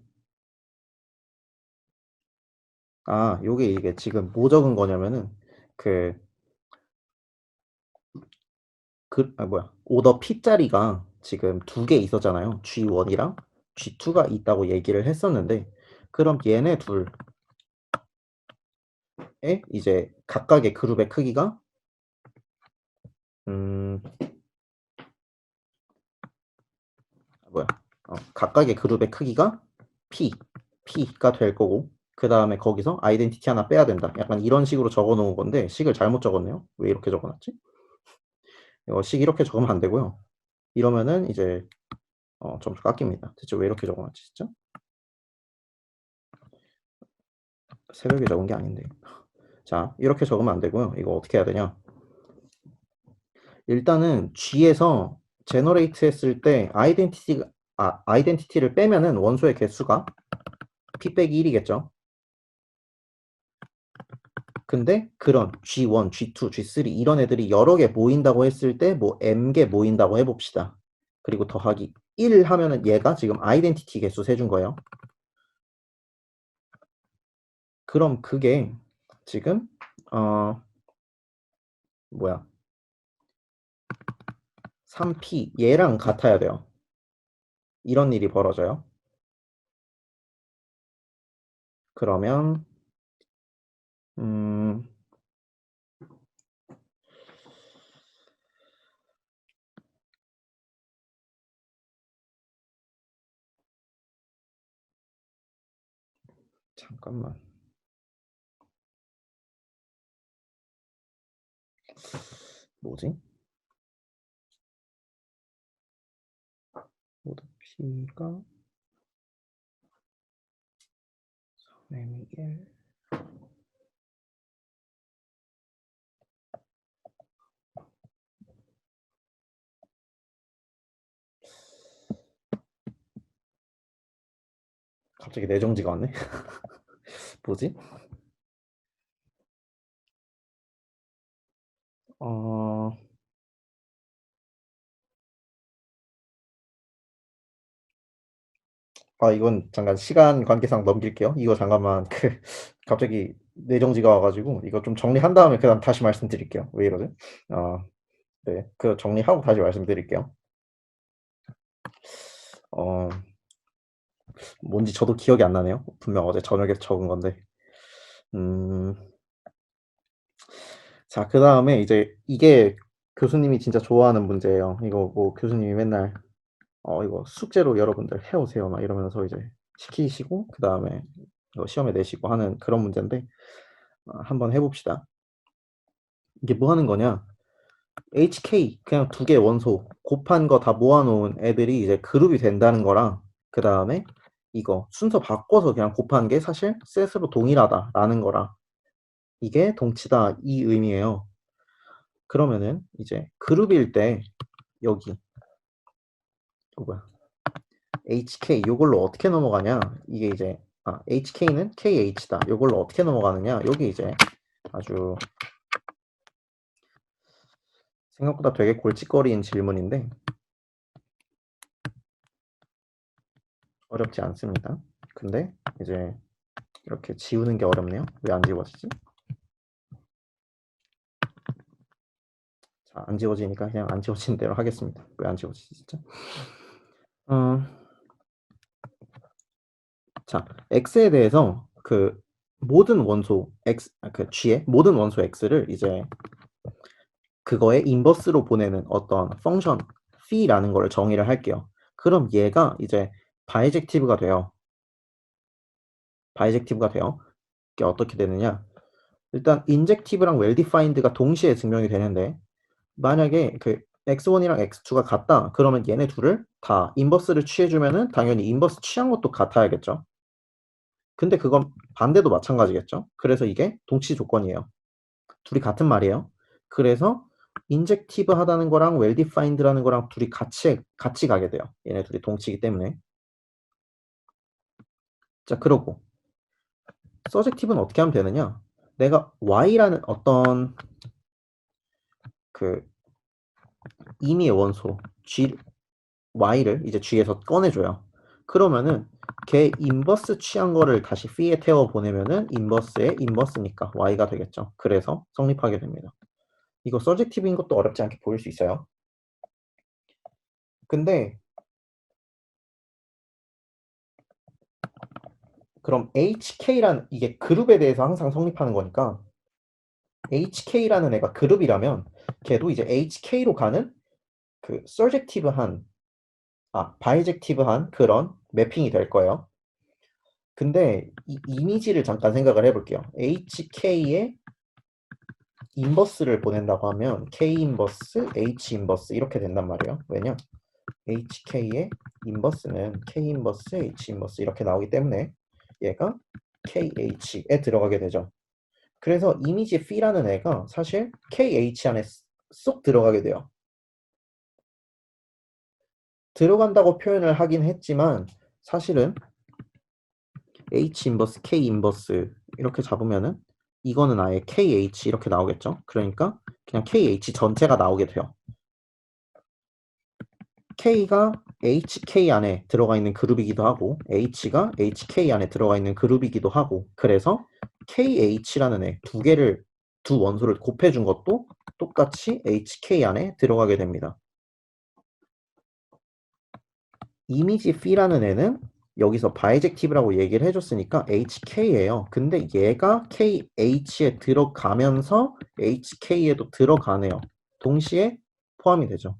요게 이게 지금 뭐 적은 거냐면은 그 뭐야. 오더 P 자리가 지금 두 개 있었잖아요. G1이랑 G2가 있다고 얘기를 했었는데 그럼 얘네 둘의 이제 각각의 그룹의 크기가 음 뭐야. 각각의 그룹의 크기가 P가 될 거고 그 다음에 거기서 아이덴티티 하나 빼야 된다. 약간 이런 식으로 적어 놓은 건데 식을 잘못 적었네요. 왜 이렇게 적어 놨지? 이거 식 이렇게 적으면 안 되고요. 이러면은 이제 점수 깎입니다. 대체 왜 이렇게 적어 놨지 진짜? 새벽에 적은 게 아닌데. 자, 이렇게 적으면 안 되고요. 이거 어떻게 해야 되냐? 일단은 G에서 제너레이트 했을 때 아이덴티티를 빼면은 원소의 개수가 P 빼기 1이겠죠. 근데 그런 G1, G2, G3 이런 애들이 여러 개 모인다고 했을 때 뭐 M개 모인다고 해봅시다. 그리고 더하기 1 하면은 얘가 지금 아이덴티티 개수 세준 거예요. 그럼 그게 지금 뭐야 3P 얘랑 같아야 돼요. 이런 일이 벌어져요. 그러면 음 잠깐만. 뭐지? 모두 P가 3 1 갑자기 내정지가 왔네. 뭐지? 어 이건 잠깐 시간 관계상 넘길게요. 이거 잠깐만 갑자기 내정지가 와 가지고 이거 좀 정리한 다음에 그다음 다시 말씀드릴게요. 왜 이러지? 어 네. 정리하고 다시 말씀드릴게요. 어 뭔지 저도 기억이 안 나네요. 분명 어제 저녁에 적은 건데. 음. 자, 그다음에 이제 이게 교수님이 진짜 좋아하는 문제예요. 이거 뭐 교수님이 맨날 이거 숙제로 여러분들 해 오세요 막 이러면서 이제 시키시고 그다음에 이거 시험에 내시고 하는 그런 문제인데 한번 해 봅시다. 이게 뭐 하는 거냐? HK 그냥 두 개의 원소 곱한 거 다 모아 놓은 애들이 이제 그룹이 된다는 거랑 그다음에 이거 순서 바꿔서 그냥 곱한 게 사실 셋으로 동일하다라는 거랑 이게 동치다 이 의미예요. 그러면은 이제 그룹일 때 여기 뭐야 HK 요걸로 어떻게 넘어가냐? 이게 이제 HK는 KH다. 요걸로 어떻게 넘어가느냐? 여기 이제 아주 생각보다 되게 골칫거리인 질문인데 어렵지 않습니다. 근데 이제 이렇게 지우는 게 어렵네요. 왜 안 지워지지? 자, 안 지워지니까 그냥 안 지워지는 대로 하겠습니다. 왜 안 지워지지 진짜? 어, 자, x에 대해서 그 모든 원소 x 그 g의 모든 원소 x를 이제 그거의 인버스로 보내는 어떤 펑션 phi라는 거를 정의를 할게요. 그럼 얘가 이제 바이젝티브가 돼요. 바이젝티브가 돼요. 이게 어떻게 되느냐? 일단 인젝티브랑 웰디파인드가 동시에 증명이 되는데 만약에 그 x1이랑 x2가 같다. 그러면 얘네 둘을 다 인버스를 취해주면은 당연히 인버스 취한 것도 같아야겠죠. 근데 그건 반대도 마찬가지겠죠. 그래서 이게 동치 조건이에요. 둘이 같은 말이에요. 그래서 인젝티브 하다는 거랑 웰디파인드라는 거랑 둘이 같이 가게 돼요. 얘네 둘이 동치기 때문에. 자, 그러고 서젝티브는 어떻게 하면 되느냐? 내가 y라는 어떤 그 임의의 원소 g y를 이제 g에서 꺼내줘요. 그러면은 걔 인버스 취한 거를 다시 phi에 태워 보내면은 인버스의 인버스니까 y가 되겠죠. 그래서 성립하게 됩니다. 이거 서젝티브인 것도 어렵지 않게 보일 수 있어요. 근데 그럼 HK란 이게 그룹에 대해서 항상 성립하는 거니까 HK라는 애가 그룹이라면 걔도 이제 HK로 가는 그 서젝티브한 바이젝티브한 그런 매핑이 될 거예요. 근데 이 이미지를 잠깐 생각을 해볼게요. HK에 인버스를 보낸다고 하면 K 인버스, H 인버스 이렇게 된단 말이에요. 왜냐? HK의 인버스는 K 인버스, H 인버스 이렇게 나오기 때문에 얘가 KH에 들어가게 되죠. 그래서 이미지 P라는 애가 사실 KH 안에 쏙 들어가게 돼요. 들어간다고 표현을 하긴 했지만 사실은 H 인버스, K 인버스 이렇게 잡으면은 이거는 아예 KH 이렇게 나오겠죠. 그러니까 그냥 KH 전체가 나오게 돼요. K가 HK 안에 들어가 있는 그룹이기도 하고 H가 HK 안에 들어가 있는 그룹이기도 하고 그래서 KH라는 애 두 원소를 곱해준 것도 똑같이 HK 안에 들어가게 됩니다. 이미지 P라는 애는 여기서 바이젝티브라고 얘기를 해줬으니까 HK예요. 근데 얘가 KH에 들어가면서 HK에도 들어가네요. 동시에 포함이 되죠.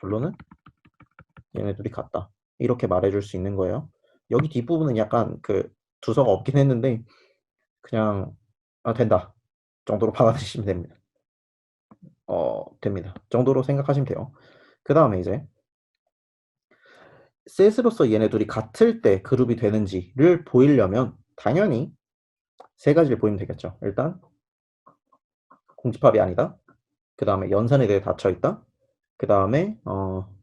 결론은 얘네들이 같다. 이렇게 말해줄 수 있는 거예요. 여기 뒷부분은 약간 그 두서가 없긴 했는데 그냥 된다 정도로 받아들이시면 됩니다. 됩니다. 정도로 생각하시면 돼요. 그 다음에 이제 셋으로서 얘네 둘이 같을 때 그룹이 되는지를 보이려면 당연히 세 가지를 보이면 되겠죠. 일단 공집합이 아니다. 그 다음에 연산에 대해 닫혀 있다. 그 다음에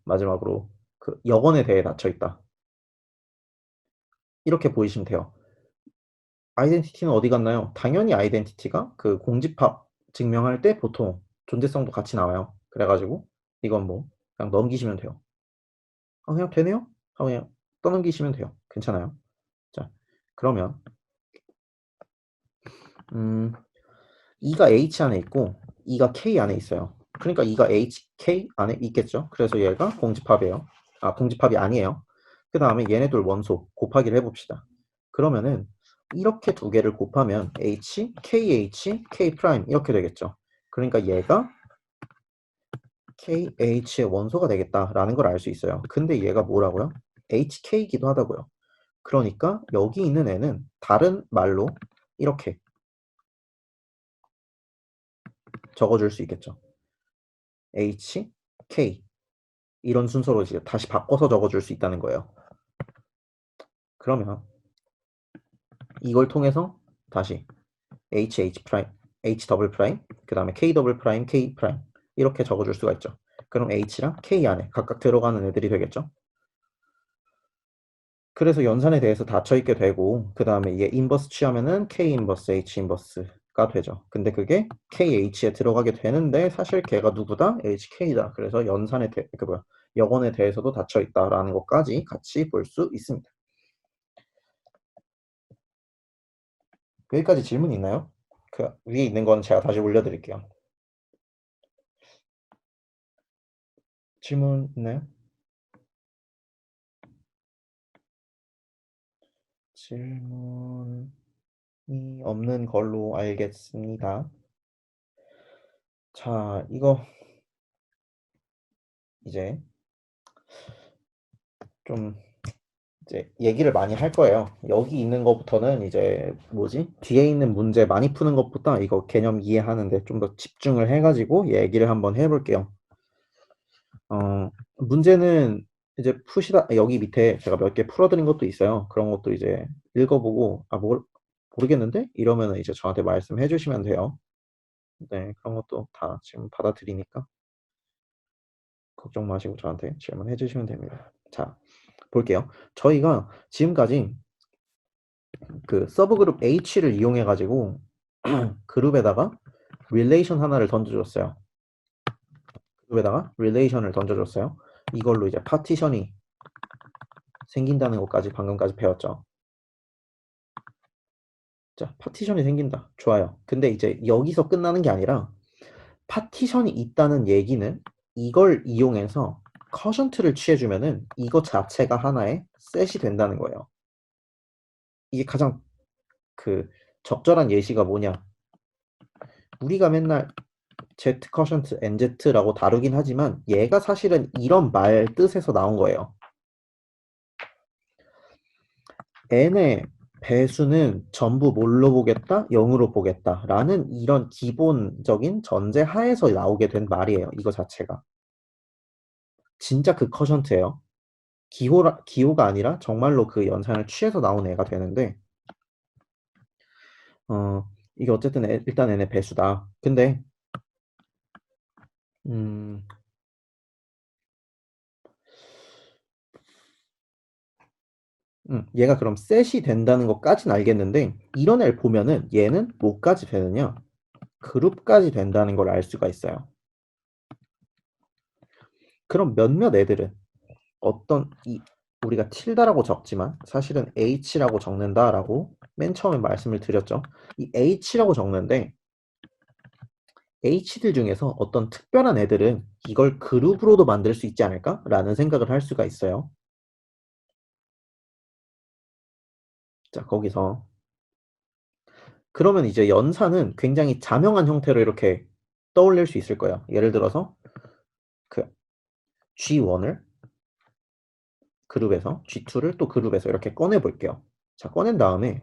마지막으로 그 역원에 대해 닫혀 있다. 이렇게 보이시면 돼요. 아이덴티티는 어디 갔나요? 당연히 아이덴티티가 그 공집합 증명할 때 보통 존재성도 같이 나와요. 그래가지고 이건 뭐 그냥 넘기시면 돼요. 그냥 되네요? 하고 그냥 떠넘기시면 돼요. 괜찮아요. 자, 그러면 2가 H 안에 있고 2가 K 안에 있어요. 그러니까 2가 HK 안에 있겠죠. 그래서 얘가 공집합이에요. 공집합이 아니에요. 그 다음에 얘네들 원소 곱하기를 해봅시다. 그러면은 이렇게 두 개를 곱하면 h, kh, k 프라임 이렇게 되겠죠. 그러니까 얘가 KH의 원소가 되겠다라는 걸 알 수 있어요. 근데 얘가 뭐라고요? HK이기도 하다고요. 그러니까 여기 있는 애는 다른 말로 이렇게 적어줄 수 있겠죠. HK 이런 순서로 이제 다시 바꿔서 적어줄 수 있다는 거예요. 그러면 이걸 통해서 다시 H 프라임, H 더블 프라임, 그 다음에 K 더블 프라임, K 프라임 이렇게 적어줄 수가 있죠. 그럼 H랑 K 안에 각각 들어가는 애들이 되겠죠. 그래서 연산에 대해서 닫혀있게 되고 그 다음에 얘 인버스 취하면은 K 인버스, H 인버스가 되죠. 근데 그게 KH에 들어가게 되는데 사실 걔가 누구다? HK다. 그래서 연산에 역원에 대해서도 닫혀있다라는 것까지 같이 볼 수 있습니다. 여기까지 질문 있나요? 그 위에 있는 건 제가 다시 올려드릴게요. 질문 있나요? 질문이 없는 걸로 알겠습니다. 자, 이거 이제 좀 이제 얘기를 많이 할 거예요. 여기 있는 것부터는 이제 뭐지? 뒤에 있는 문제 많이 푸는 것보다 이거 개념 이해하는데 좀 더 집중을 해가지고 얘기를 한번 해볼게요. 문제는 이제 여기 밑에 제가 몇 개 풀어드린 것도 있어요. 그런 것도 이제 읽어보고 모르겠는데? 이러면은 이제 저한테 말씀해 주시면 돼요. 네, 그런 것도 다 지금 받아들이니까 걱정 마시고 저한테 질문해 주시면 됩니다. 자, 볼게요. 저희가 지금까지 그 서브그룹 H를 이용해 가지고 그룹에다가 릴레이션 하나를 던져줬어요. 그룹에다가 릴레이션을 던져줬어요. 이걸로 이제 파티션이 생긴다는 것까지 방금까지 배웠죠. 자, 파티션이 생긴다. 좋아요. 근데 이제 여기서 끝나는 게 아니라 파티션이 있다는 얘기는 이걸 이용해서 커션트를 취해주면은 이거 자체가 하나의 셋이 된다는 거예요. 이게 가장 그 적절한 예시가 뭐냐? 우리가 맨날 Z 커션트 NZ라고 다루긴 하지만 얘가 사실은 이런 말 뜻에서 나온 거예요. n의 배수는 전부 뭘로 보겠다? 0으로 보겠다 라는 이런 기본적인 전제 하에서 나오게 된 말이에요. 이거 자체가. 진짜 그 커션트예요. 기호가 아니라 정말로 그 연산을 취해서 나온 애가 되는데 이게 어쨌든 일단 n의 배수다. 근데 얘가 그럼 셋이 된다는 것까지는 알겠는데 이런 애를 보면은 얘는 뭐까지 되느냐? 그룹까지 된다는 걸 알 수가 있어요. 그럼 몇몇 애들은 우리가 tilda라고 적지만 사실은 h라고 적는다라고 맨 처음에 말씀을 드렸죠. 이 h라고 적는데 h들 중에서 어떤 특별한 애들은 이걸 그룹으로도 만들 수 있지 않을까라는 생각을 할 수가 있어요. 자, 거기서 그러면 이제 연산은 굉장히 자명한 형태로 이렇게 떠올릴 수 있을 거예요. 예를 들어서 그 G1을 그룹에서 G2를 또 그룹에서 이렇게 꺼내 볼게요. 자, 꺼낸 다음에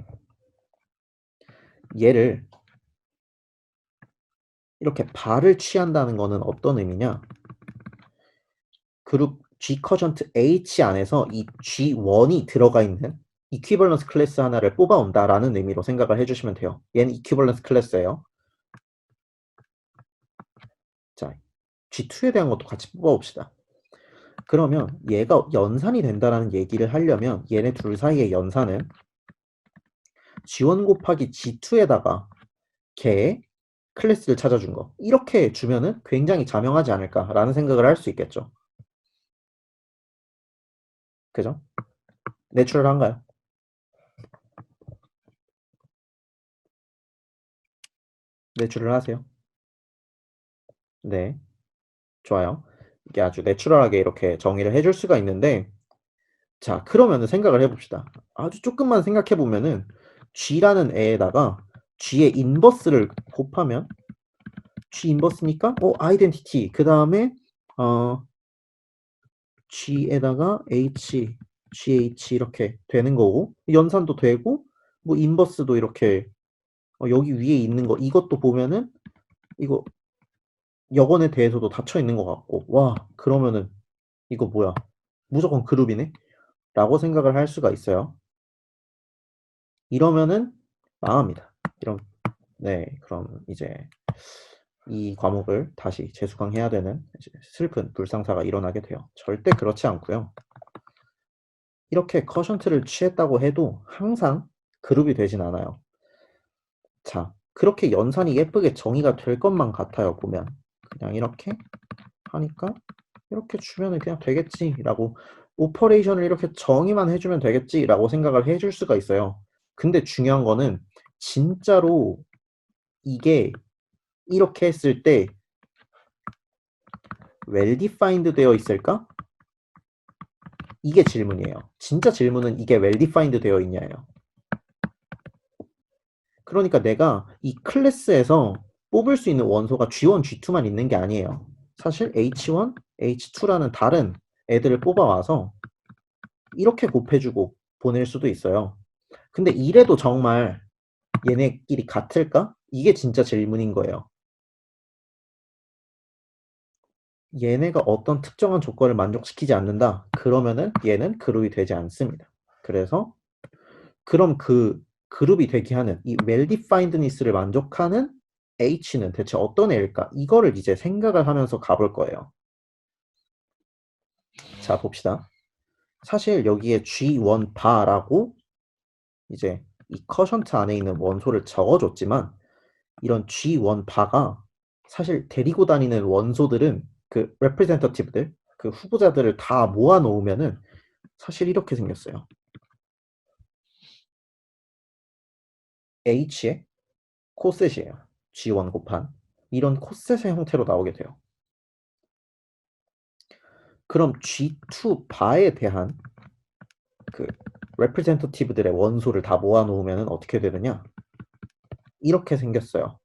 얘를 이렇게 발을 취한다는 거는 어떤 의미냐? 그룹 G 커전트 H 안에서 이 G1이 들어가 있는 이퀴벌런스 클래스 하나를 뽑아온다라는 의미로 생각을 해주시면 돼요. 얘는 이퀴벌런스 클래스예요. 자, G2에 대한 것도 같이 뽑아봅시다. 그러면 얘가 연산이 된다라는 얘기를 하려면 얘네 둘 사이의 연산은 G1 곱하기 G2에다가 걔의 클래스를 찾아준 거 이렇게 주면은 굉장히 자명하지 않을까라는 생각을 할 수 있겠죠. 그죠? 내추럴한가요? 내추럴 하세요? 네, 좋아요. 이게 아주 내추럴하게 이렇게 정의를 해줄 수가 있는데 자, 그러면은 생각을 해봅시다. 아주 조금만 생각해보면은 G라는 애에다가 G의 인버스를 곱하면 G 인버스니까 아이덴티티 그 다음에 G에다가 H, GH 이렇게 되는 거고 연산도 되고 뭐 인버스도 이렇게 여기 위에 있는 거 이것도 보면은 이거 여건에 대해서도 닫혀 있는 것 같고 와 그러면은 이거 뭐야 무조건 그룹이네 라고 생각을 할 수가 있어요. 이러면은 망합니다. 네 그럼 이제 이 과목을 다시 재수강해야 되는 슬픈 불상사가 일어나게 돼요. 절대 그렇지 않고요. 이렇게 커션트를 취했다고 해도 항상 그룹이 되진 않아요. 자, 그렇게 연산이 예쁘게 정의가 될 것만 같아요, 보면. 그냥 이렇게 하니까 이렇게 주면은 그냥 되겠지라고 오퍼레이션을 이렇게 정의만 해주면 되겠지라고 생각을 해줄 수가 있어요. 근데 중요한 거는 진짜로 이게 이렇게 했을 때 well defined 되어 있을까? 이게 질문이에요. 진짜 질문은 이게 well defined 되어 있냐예요. 그러니까 내가 이 클래스에서 뽑을 수 있는 원소가 G1, G2만 있는 게 아니에요. 사실 H1, H2라는 다른 애들을 뽑아와서 이렇게 곱해주고 보낼 수도 있어요. 근데 이래도 정말 얘네끼리 같을까? 이게 진짜 질문인 거예요. 얘네가 어떤 특정한 조건을 만족시키지 않는다. 그러면은 얘는 그룹이 되지 않습니다. 그래서 그럼 그 그룹이 되게 하는 이 well-definedness를 만족하는 H는 대체 어떤 애일까? 이거를 이제 생각을 하면서 가볼 거예요. 자, 봅시다. 사실 여기에 G1 바라고 이제 이 커션트 안에 있는 원소를 적어줬지만 이런 G1 바가 사실 데리고 다니는 원소들은 그 representative들, 그 후보자들을 다 모아 놓으면은 사실 이렇게 생겼어요. H의 코셋이에요. G1 곱한 이런 코셋의 형태로 나오게 돼요. 그럼 G2 바에 대한 그 representative들의 원소를 다 모아 놓으면 어떻게 되느냐? 이렇게 생겼어요.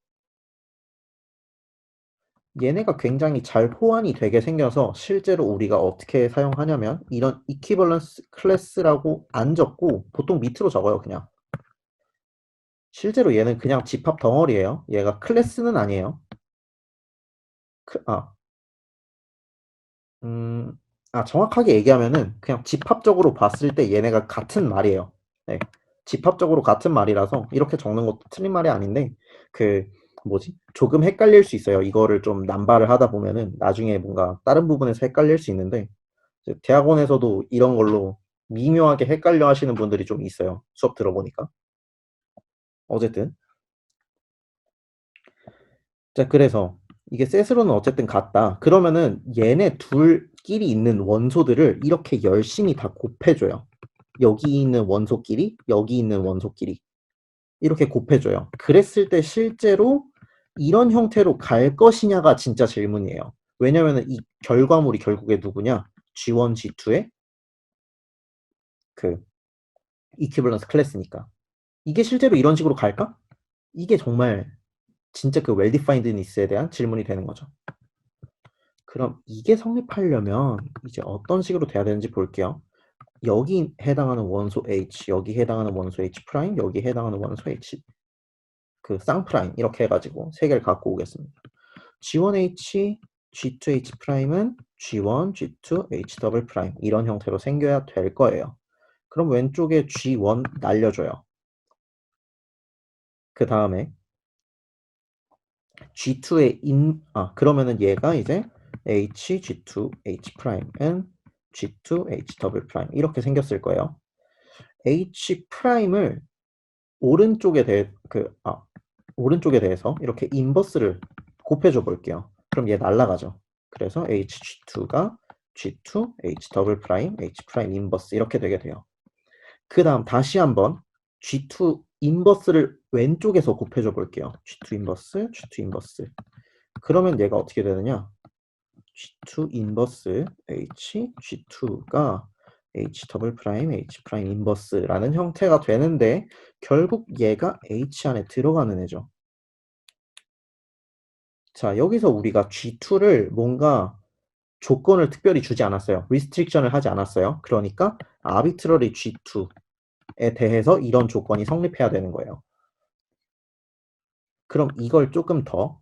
얘네가 굉장히 잘 호환이 되게 생겨서 실제로 우리가 어떻게 사용하냐면 이런 equivalence 클래스라고 안 적고 보통 밑으로 적어요, 그냥. 실제로 얘는 그냥 집합 덩어리예요. 얘가 클래스는 아니에요. 정확하게 얘기하면은 그냥 집합적으로 봤을 때 얘네가 같은 말이에요. 네. 집합적으로 같은 말이라서 이렇게 적는 것도 틀린 말이 아닌데 그 뭐지? 조금 헷갈릴 수 있어요. 이거를 좀 남발을 하다 보면은 나중에 뭔가 다른 부분에서 헷갈릴 수 있는데 대학원에서도 이런 걸로 미묘하게 헷갈려 하시는 분들이 좀 있어요. 수업 들어보니까. 어쨌든 자 그래서 이게 셋으로는 어쨌든 같다. 그러면은 얘네 둘끼리 있는 원소들을 이렇게 열심히 다 곱해줘요. 여기 있는 원소끼리, 여기 있는 원소끼리 이렇게 곱해줘요. 그랬을 때 실제로 이런 형태로 갈 것이냐가 진짜 질문이에요. 왜냐면은 이 결과물이 결국에 누구냐? G1, G2의 그 이퀴벌런스 클래스니까. 이게 실제로 이런 식으로 갈까? 이게 정말 진짜 그 well-definedness에 대한 질문이 되는 거죠. 그럼 이게 성립하려면 이제 어떤 식으로 돼야 되는지 볼게요. 여기 해당하는 원소 H, 여기 해당하는 원소 H 프라임, 여기 해당하는 원소 H 그 쌍프라임 이렇게 해가지고 세 개를 갖고 오겠습니다. G1H, G2H 프라임은 G1, G2, H 더블 프라임 이런 형태로 생겨야 될 거예요. 그럼 왼쪽에 G1 날려줘요. 그 다음에 G2의 그러면은 얘가 이제 H, G2, H 프라임은 G2, H 더블 프라임 이렇게 생겼을 거예요. H 프라임을 오른쪽에 대해서 이렇게 인버스를 곱해줘 볼게요. 그럼 얘 날라가죠. 그래서 HG2가 G2, H 더블 프라임, H 프라임 인버스 이렇게 되게 돼요. 그 다음 다시 한번 G2 인버스를 왼쪽에서 곱해줘 볼게요. G2 인버스, G2 인버스. 그러면 얘가 어떻게 되느냐? G2 인버스 H, G2가 H 더블 프라임 H 프라임 인버스라는 형태가 되는데 결국 얘가 H 안에 들어가는 애죠. 자, 여기서 우리가 G2를 뭔가 조건을 특별히 주지 않았어요. 리스트릭션을 하지 않았어요. 그러니까 arbitrary G2에 대해서 이런 조건이 성립해야 되는 거예요. 그럼 이걸 조금 더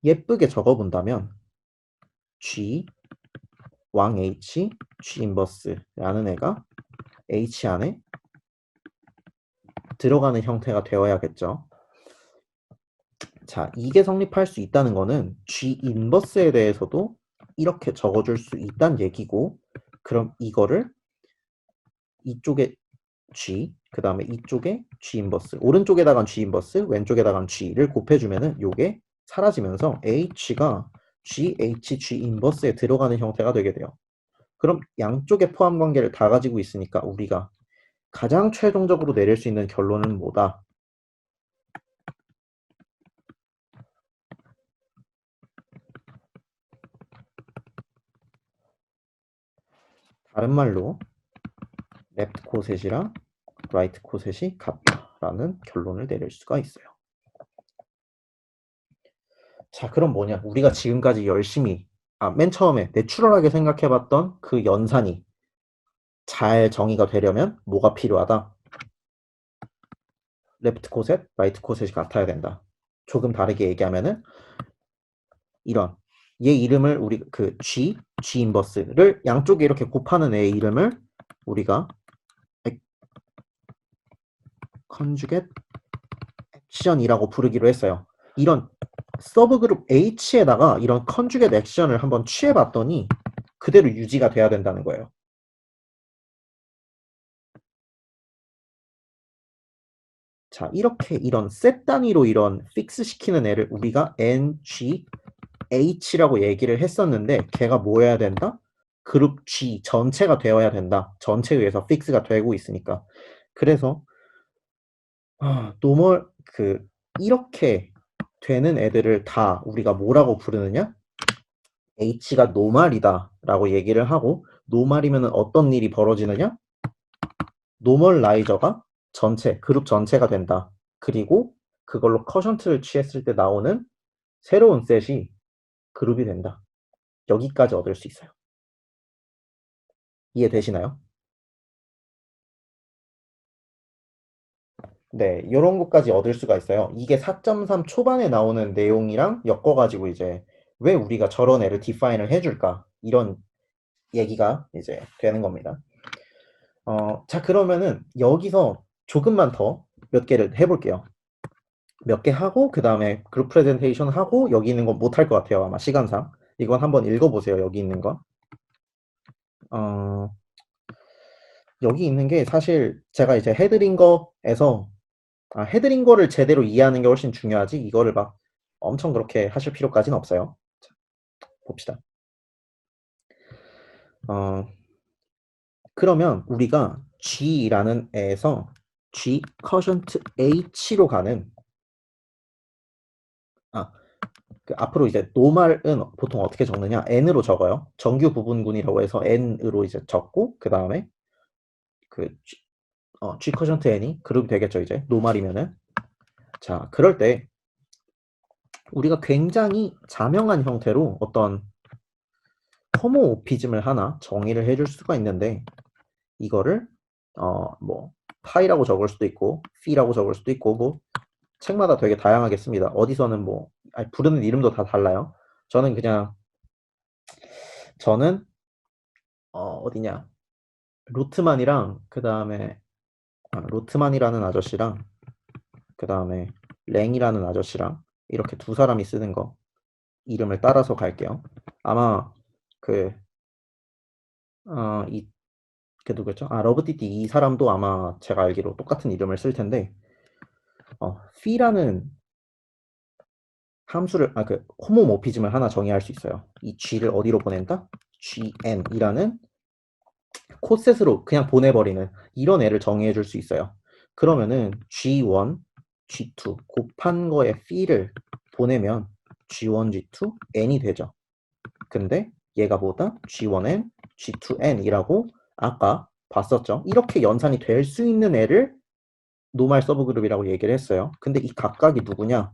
예쁘게 적어본다면 G 왕 H G 인버스라는 애가 H 안에 들어가는 형태가 되어야겠죠. 자, 이게 성립할 수 있다는 거는 G 인버스에 대해서도 이렇게 적어줄 수 있다는 얘기고, 그럼 이거를 이쪽에 G, 그 다음에 이쪽에 G 인버스, 오른쪽에다간 G 인버스, 왼쪽에다간 G를 곱해주면은 요게 사라지면서 H가 G 인버스에 들어가는 형태가 되게 돼요. 그럼 양쪽의 포함 관계를 다 가지고 있으니까 우리가 가장 최종적으로 내릴 수 있는 결론은 뭐다? 다른 말로 left 코셋이랑 right 코셋이 같다라는 결론을 내릴 수가 있어요. 자, 그럼 뭐냐? 우리가 지금까지 열심히 맨 처음에 내추럴하게 생각해봤던 그 연산이 잘 정의가 되려면 뭐가 필요하다? 레프트 코셋, 라이트 코셋이 같아야 된다. 조금 다르게 얘기하면은 이런 얘 이름을 우리 그 G 인버스를 양쪽에 이렇게 곱하는 애의 이름을 우리가 컨주겟 액션이라고 부르기로 했어요. 이런 서브그룹 H에다가 이런 컨주겟 액션을 한번 취해봤더니 그대로 유지가 돼야 된다는 거예요. 자, 이렇게 이런 셋 단위로 이런 픽스 시키는 애를 우리가 NGH라고 얘기를 했었는데 걔가 뭐여야 된다? 그룹 G 전체가 되어야 된다. 전체에 의해서 픽스가 되고 있으니까. 그래서 노멀 이렇게 되는 애들을 다 우리가 뭐라고 부르느냐? H가 노말이다 라고 얘기를 하고, 노말이면 어떤 일이 벌어지느냐? 노멀라이저가 전체, 그룹 전체가 된다. 그리고 그걸로 커션트를 취했을 때 나오는 새로운 셋이 그룹이 된다. 여기까지 얻을 수 있어요. 이해되시나요? 네, 이런 것까지 얻을 수가 있어요. 이게 4.3 초반에 나오는 내용이랑 엮어가지고 이제 왜 우리가 저런 애를 디파인을 해줄까? 이런 얘기가 이제 되는 겁니다. 자, 그러면은 여기서 조금만 더 몇 개를 해볼게요. 몇 개 하고 그 다음에 그룹 프레젠테이션 하고 여기 있는 건 못할 것 같아요. 아마 시간상. 이건 한번 읽어보세요. 여기 있는 거. 어, 여기 있는 게 사실 제가 이제 해드린 거에서 해드린 거를 제대로 이해하는 게 훨씬 중요하지 이거를 막 엄청 그렇게 하실 필요까지는 없어요. 자, 봅시다. 그러면 우리가 G라는 애에서 G 커션트 H로 가는 앞으로 이제 노말은 보통 어떻게 적느냐? n으로 적어요. 정규 부분군이라고 해서 n으로 이제 적고 그 다음에 그 G 커션트 n이 그룹이 되겠죠. 이제 노말이면은. 자, 그럴 때 우리가 굉장히 자명한 형태로 어떤 호모모피즘을 하나 정의를 해줄 수가 있는데, 이거를 뭐 파이라고 적을 수도 있고 피라고 적을 수도 있고 뭐 책마다 되게 다양하게 씁니다. 어디서는 뭐 부르는 이름도 다 달라요. 저는 어디냐, 로트만이랑 그 다음에 로트만이라는 아저씨랑 그 다음에 랭이라는 아저씨랑 이렇게 두 사람이 쓰는 거 이름을 따라서 갈게요. 아마 그 누구였죠? 러브티티 이 사람도 아마 제가 알기로 똑같은 이름을 쓸 텐데, 피라는 함수를 호모모피즘을 하나 정의할 수 있어요. 이 G를 어디로 보낸다? GN이라는 코셋으로 그냥 보내버리는 이런 애를 정의해 줄 수 있어요. 그러면은 G1, G2 곱한 거에 p를 보내면 G1, G2, N이 되죠. 근데 얘가 뭐다? G1N, G2N이라고 아까 봤었죠. 이렇게 연산이 될 수 있는 애를 노말 서브그룹이라고 얘기를 했어요. 근데 이 각각이 누구냐?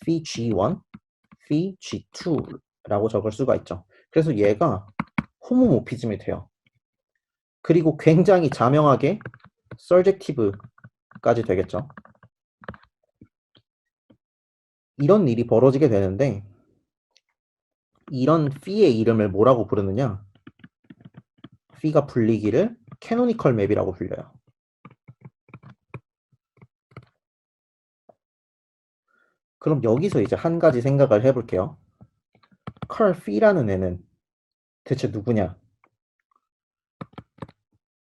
phi G1, phi G2라고 적을 수가 있죠. 그래서 얘가 호모모피즘이 돼요. 그리고 굉장히 자명하게 surjective까지 되겠죠. 이런 일이 벌어지게 되는데 이런 phi의 이름을 뭐라고 부르느냐? phi가 불리기를 캐노니컬 맵이라고 불려요. 그럼 여기서 이제 한 가지 생각을 해볼게요. 컬 phi라는 애는 대체 누구냐?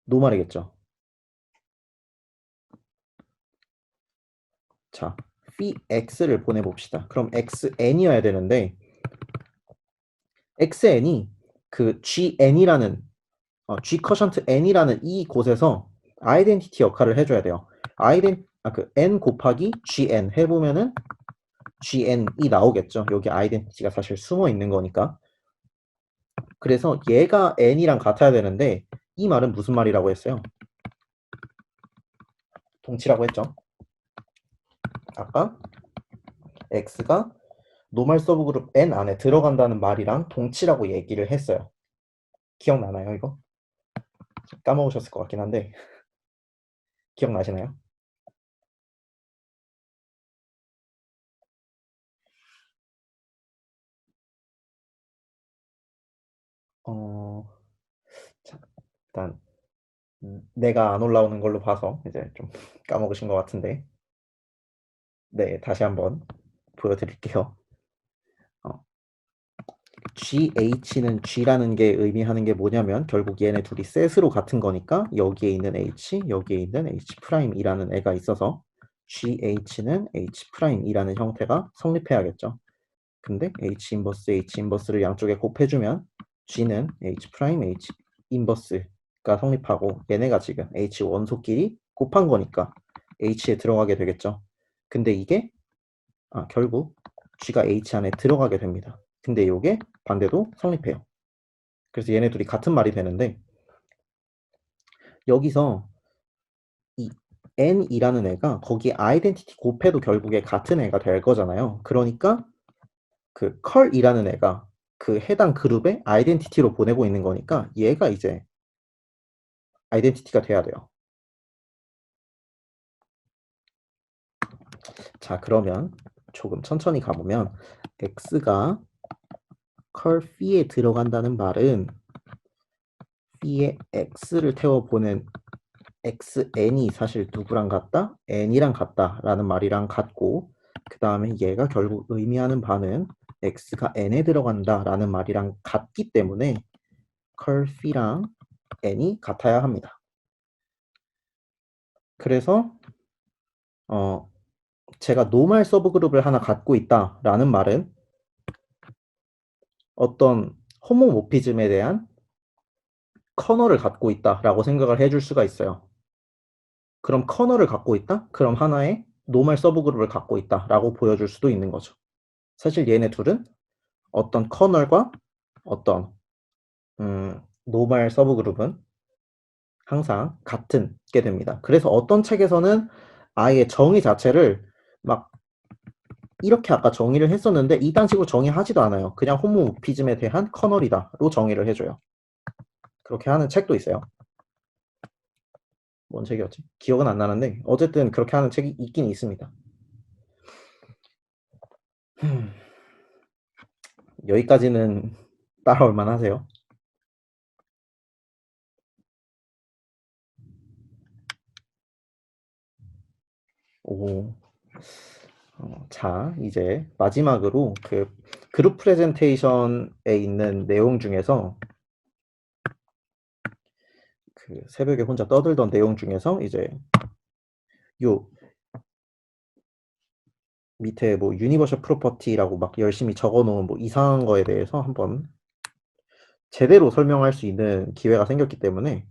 노말이겠죠. 자, phi x를 보내봅시다. 그럼 xn이어야 되는데 xn이 그 gn이라는 g 커션트 n이라는 이 곳에서 아이덴티티 역할을 해줘야 돼요. 그 n 곱하기 gn 해보면은 gn이 나오겠죠. 여기 아이덴티티가 사실 숨어 있는 거니까. 그래서 얘가 n이랑 같아야 되는데 이 말은 무슨 말이라고 했어요? 동치라고 했죠. 아까 x가 노멀 서브그룹 n 안에 들어간다는 말이랑 동치라고 얘기를 했어요. 기억나나요, 이거? 까먹으셨을 것 같긴 한데 기억나시나요? 어, 자, 일단 내가 안 올라오는 걸로 봐서 이제 좀 까먹으신 것 같은데 네, 다시 한번 보여드릴게요. 어, GH는 G라는 게 의미하는 게 뭐냐면 결국 얘네 둘이 셋으로 같은 거니까 여기에 있는 H, 여기에 있는 H'이라는 애가 있어서 GH는 H'이라는 형태가 성립해야겠죠. 근데 H 인버스, H 인버스를 양쪽에 곱해주면 G는 H 프라임, H 인버스가 성립하고 얘네가 지금 H 원소끼리 곱한 거니까 H에 들어가게 되겠죠. 근데 이게 결국 G가 H 안에 들어가게 됩니다. 근데 이게 반대도 성립해요. 그래서 얘네 둘이 같은 말이 되는데 여기서 이 N이라는 애가 거기에 아이덴티티 곱해도 결국에 같은 애가 될 거잖아요. 그러니까 그 컬이라는 애가 그 해당 그룹의 아이덴티티로 보내고 있는 거니까 얘가 이제 아이덴티티가 돼야 돼요. 자, 그러면 조금 천천히 가보면 x가 컬 phi에 들어간다는 말은 phi에 x를 태워보낸 xn이 사실 누구랑 같다? n이랑 같다라는 말이랑 같고 그 다음에 얘가 결국 의미하는 바는 x가 n에 들어간다라는 말이랑 같기 때문에 컬 phi랑 n이 같아야 합니다. 그래서 제가 노멀 서브그룹을 하나 갖고 있다라는 말은 어떤 호모모피즘에 대한 커널을 갖고 있다라고 생각을 해줄 수가 있어요. 그럼 커널을 갖고 있다? 그럼 하나의 노멀 서브그룹을 갖고 있다라고 보여줄 수도 있는 거죠. 사실 얘네 둘은 어떤 커널과 어떤 노멀 서브그룹은 항상 같은 게 됩니다. 그래서 어떤 책에서는 아예 정의 자체를 막 이렇게 아까 정의를 했었는데 이딴 식으로 정의하지도 않아요. 그냥 호모모피즘에 대한 커널이다로 정의를 해줘요. 그렇게 하는 책도 있어요. 뭔 책이었지? 기억은 안 나는데 어쨌든 그렇게 하는 책이 있긴 있습니다. 여기까지는 따라올 만하세요? 오, 자 이제 마지막으로 그 그룹 프레젠테이션에 있는 내용 중에서 그 새벽에 혼자 떠들던 내용 중에서 이제 요 밑에 뭐 유니버셜 프로퍼티라고 막 열심히 적어놓은 뭐 이상한 거에 대해서 한번 제대로 설명할 수 있는 기회가 생겼기 때문에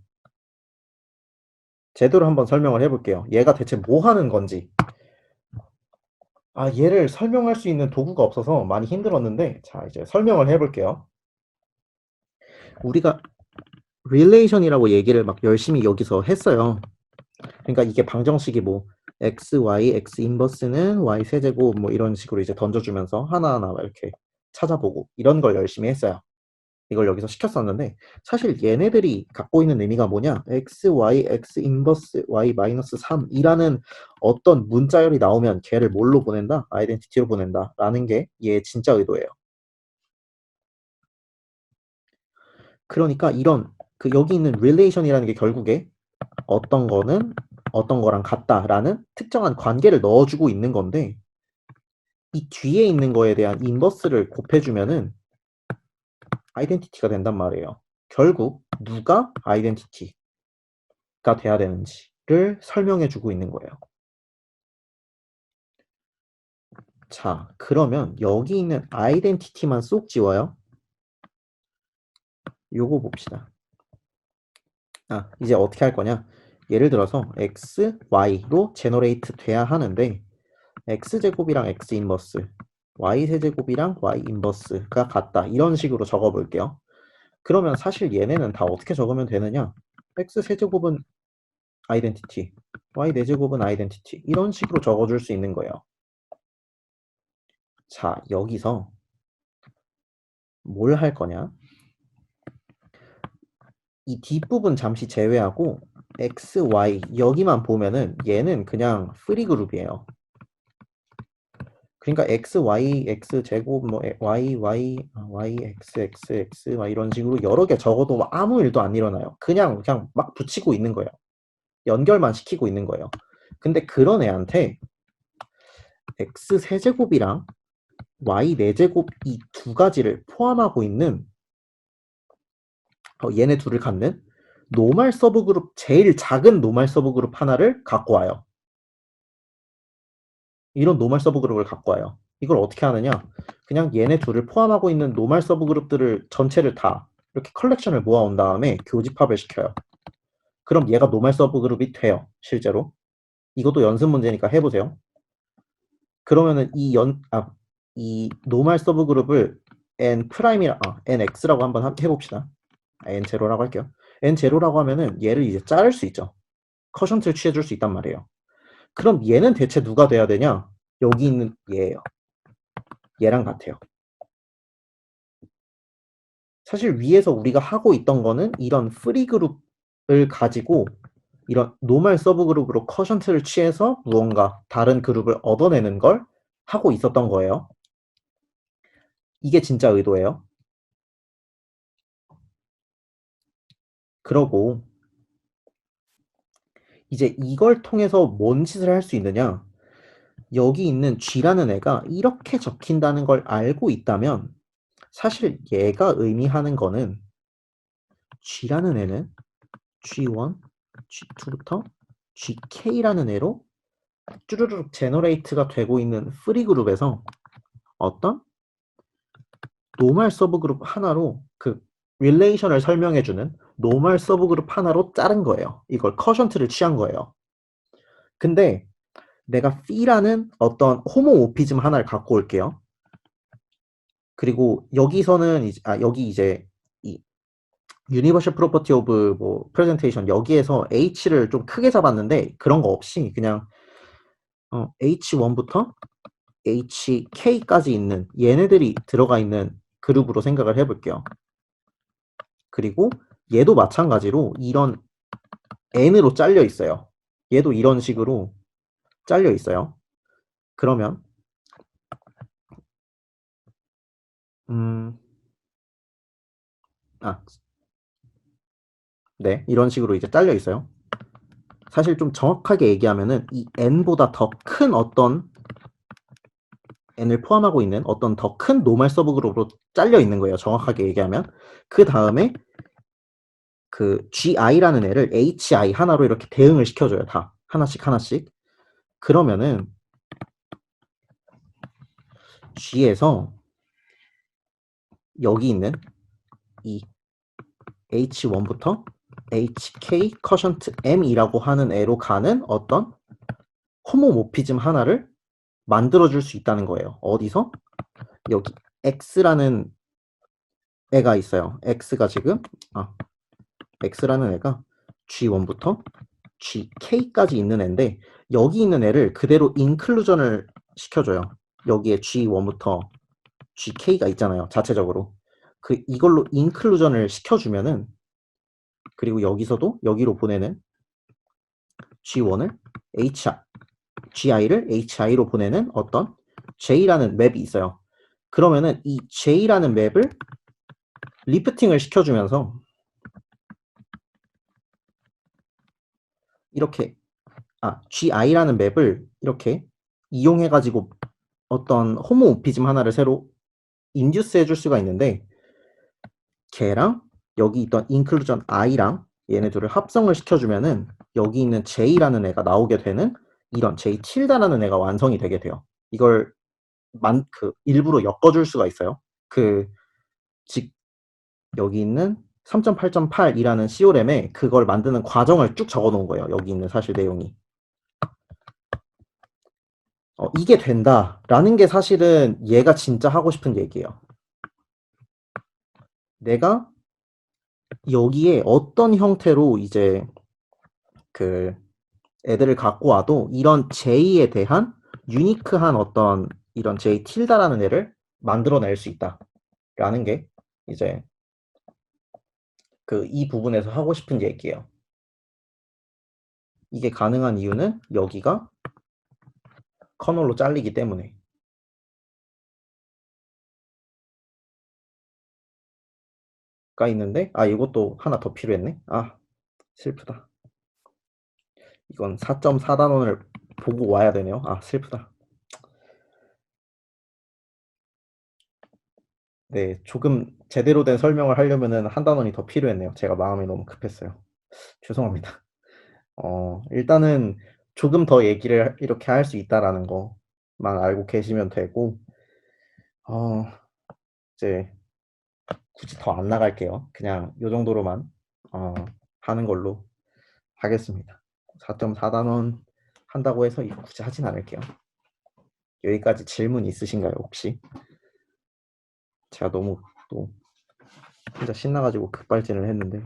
제대로 한번 설명을 해볼게요. 얘가 대체 뭐 하는 건지. 얘를 설명할 수 있는 도구가 없어서 많이 힘들었는데 자 이제 설명을 해볼게요. 우리가 relation이라고 얘기를 막 열심히 여기서 했어요. 그러니까 이게 방정식이 뭐 x, y, x 인버스는 y 세제곱 뭐 이런 식으로 이제 던져주면서 하나하나 막 이렇게 찾아보고 이런 걸 열심히 했어요. 이걸 여기서 시켰었는데 사실 얘네들이 갖고 있는 의미가 뭐냐? x, y, x 인버스 y 마이너스 3이라는 어떤 문자열이 나오면 걔를 뭘로 보낸다? 아이덴티티로 보낸다 라는 게 얘의 진짜 의도예요. 그러니까 이런 그 여기 있는 relation이라는 게 결국에 어떤 거는 어떤 거랑 같다라는 특정한 관계를 넣어주고 있는 건데 이 뒤에 있는 거에 대한 인버스를 곱해주면은 아이덴티티가 된단 말이에요. 결국 누가 아이덴티티가 돼야 되는지를 설명해주고 있는 거예요. 자, 그러면 여기 있는 아이덴티티만 쏙 지워요. 요거 봅시다. 이제 어떻게 할 거냐? 예를 들어서 x, y로 제너레이트 돼야 하는데 x제곱이랑 x 인버스, y 세제곱이랑 y 인버스가 같다. 이런 식으로 적어 볼게요. 그러면 사실 얘네는 다 어떻게 적으면 되느냐? x 세제곱은 아이덴티티, y 4제곱은 아이덴티티 이런 식으로 적어줄 수 있는 거예요. 자, 여기서 뭘 할 거냐? 이 뒷부분 잠시 제외하고 x, y 여기만 보면은 얘는 그냥 프리 그룹이에요. 그러니까 x, y, x 제곱 뭐 y, x, x, x 막 이런 식으로 여러 개 적어도 아무 일도 안 일어나요. 그냥 막 붙이고 있는 거예요. 연결만 시키고 있는 거예요. 근데 그런 애한테 x 세제곱이랑 y 4제곱 이 두 가지를 포함하고 있는 얘네 둘을 갖는 노멀 서브그룹 제일 작은 노멀 서브그룹 하나를 갖고 와요. 이런 노멀 서브그룹을 갖고 와요. 이걸 어떻게 하느냐? 그냥 얘네 둘을 포함하고 있는 노멀 서브그룹들을 전체를 다 이렇게 컬렉션을 모아온 다음에 교집합을 시켜요. 그럼 얘가 노멀 서브그룹이 돼요. 실제로. 이것도 연습 문제니까 해보세요. 그러면은 이 노멀 서브그룹을 nx라고 한번 해봅시다. n0라고 할게요. n0라고 하면은 얘를 이제 자를 수 있죠. 커션트를 취해줄 수 있단 말이에요. 그럼 얘는 대체 누가 돼야 되냐? 여기 있는 얘예요. 얘랑 같아요. 사실 위에서 우리가 하고 있던 거는 이런 프리 그룹을 가지고 이런 노멀 서브 그룹으로 커션트를 취해서 무언가 다른 그룹을 얻어내는 걸 하고 있었던 거예요. 이게 진짜 의도예요. 그러고 이제 이걸 통해서 뭔 짓을 할 수 있느냐? 여기 있는 G라는 애가 이렇게 적힌다는 걸 알고 있다면 사실 얘가 의미하는 거는 G라는 애는 G1, G2부터 GK라는 애로 쭈르륵 제너레이트가 되고 있는 프리 그룹에서 어떤 노멀 서브 그룹 하나로 그 릴레이션을 설명해주는 노멀 서브 그룹 하나로 자른 거예요. 이걸 커션트를 취한 거예요. 근데 내가 P라는 어떤 호모모피즘 하나를 갖고 올게요. 그리고 여기서는 여기 이제 이 유니버셜 프로퍼티 오브 뭐 프레젠테이션 여기에서 H를 좀 크게 잡았는데 그런 거 없이 그냥 H1부터 HK까지 있는 얘네들이 들어가 있는 그룹으로 생각을 해볼게요. 그리고 얘도 마찬가지로 이런 N으로 잘려 있어요. 얘도 이런 식으로 잘려 있어요. 그러면 네, 이런 식으로 이제 잘려 있어요. 사실 좀 정확하게 얘기하면은 이 N보다 더 큰 어떤 N을 포함하고 있는 어떤 더 큰 노멀 서브그룹으로 잘려 있는 거예요. 정확하게 얘기하면. 그 다음에 그 GI라는 애를 HI 하나로 이렇게 대응을 시켜줘요. 다. 하나씩 하나씩. 그러면은 G에서 여기 있는 이 H1부터 HK 커션트 M이라고 하는 애로 가는 어떤 호모모피즘 하나를 만들어줄 수 있다는 거예요. 어디서? 여기 X라는 애가 있어요. X가 지금 x라는 애가 G1부터 GK까지 있는 애인데 여기 있는 애를 그대로 인클루전을 시켜줘요. 여기에 G1부터 GK가 있잖아요. 자체적으로. 이걸로 인클루전을 시켜주면은 그리고 여기서도 여기로 보내는 G1을 GI를 HI로 보내는 어떤 J라는 맵이 있어요. 그러면은 이 J라는 맵을 리프팅을 시켜주면서 이렇게 GI라는 맵을 이렇게 이용해가지고 어떤 호모모피즘 하나를 새로 인듀스 해줄 수가 있는데 걔랑 여기 있던 인클루전 I랑 얘네 둘을 합성을 시켜주면은 여기 있는 J라는 애가 나오게 되는 이런 J 틸다라는 애가 완성이 되게 돼요. 이걸 일부러 엮어줄 수가 있어요. 즉 여기 있는 3.8.8이라는 CORM에 그걸 만드는 과정을 쭉 적어 놓은 거예요. 여기 있는 사실 내용이. 이게 된다라는 게 사실은 얘가 진짜 하고 싶은 얘기예요. 내가 여기에 어떤 형태로 이제 그 애들을 갖고 와도 이런 J에 대한 유니크한 어떤 이런 J 틸다라는 애를 만들어낼 수 있다라는 게 이제 이 부분에서 하고 싶은 얘기예요. 이게 가능한 이유는 여기가 커널로 잘리기 때문에. 가 있는데 이것도 하나 더 필요했네. 슬프다. 이건 4.4단원을 보고 와야 되네요. 슬프다. 네, 조금 제대로 된 설명을 하려면은 한 단원이 더 필요했네요. 제가 마음이 너무 급했어요. 죄송합니다. 일단은 조금 더 얘기를 이렇게 할 수 있다라는 거만 알고 계시면 되고, 이제 굳이 더 안 나갈게요. 그냥 요 정도로만 하는 걸로 하겠습니다. 4.4단원 한다고 해서 이거 굳이 하진 않을게요. 여기까지 질문 있으신가요, 혹시? 제가 너무 또 혼자 신나가지고 급발진을 했는데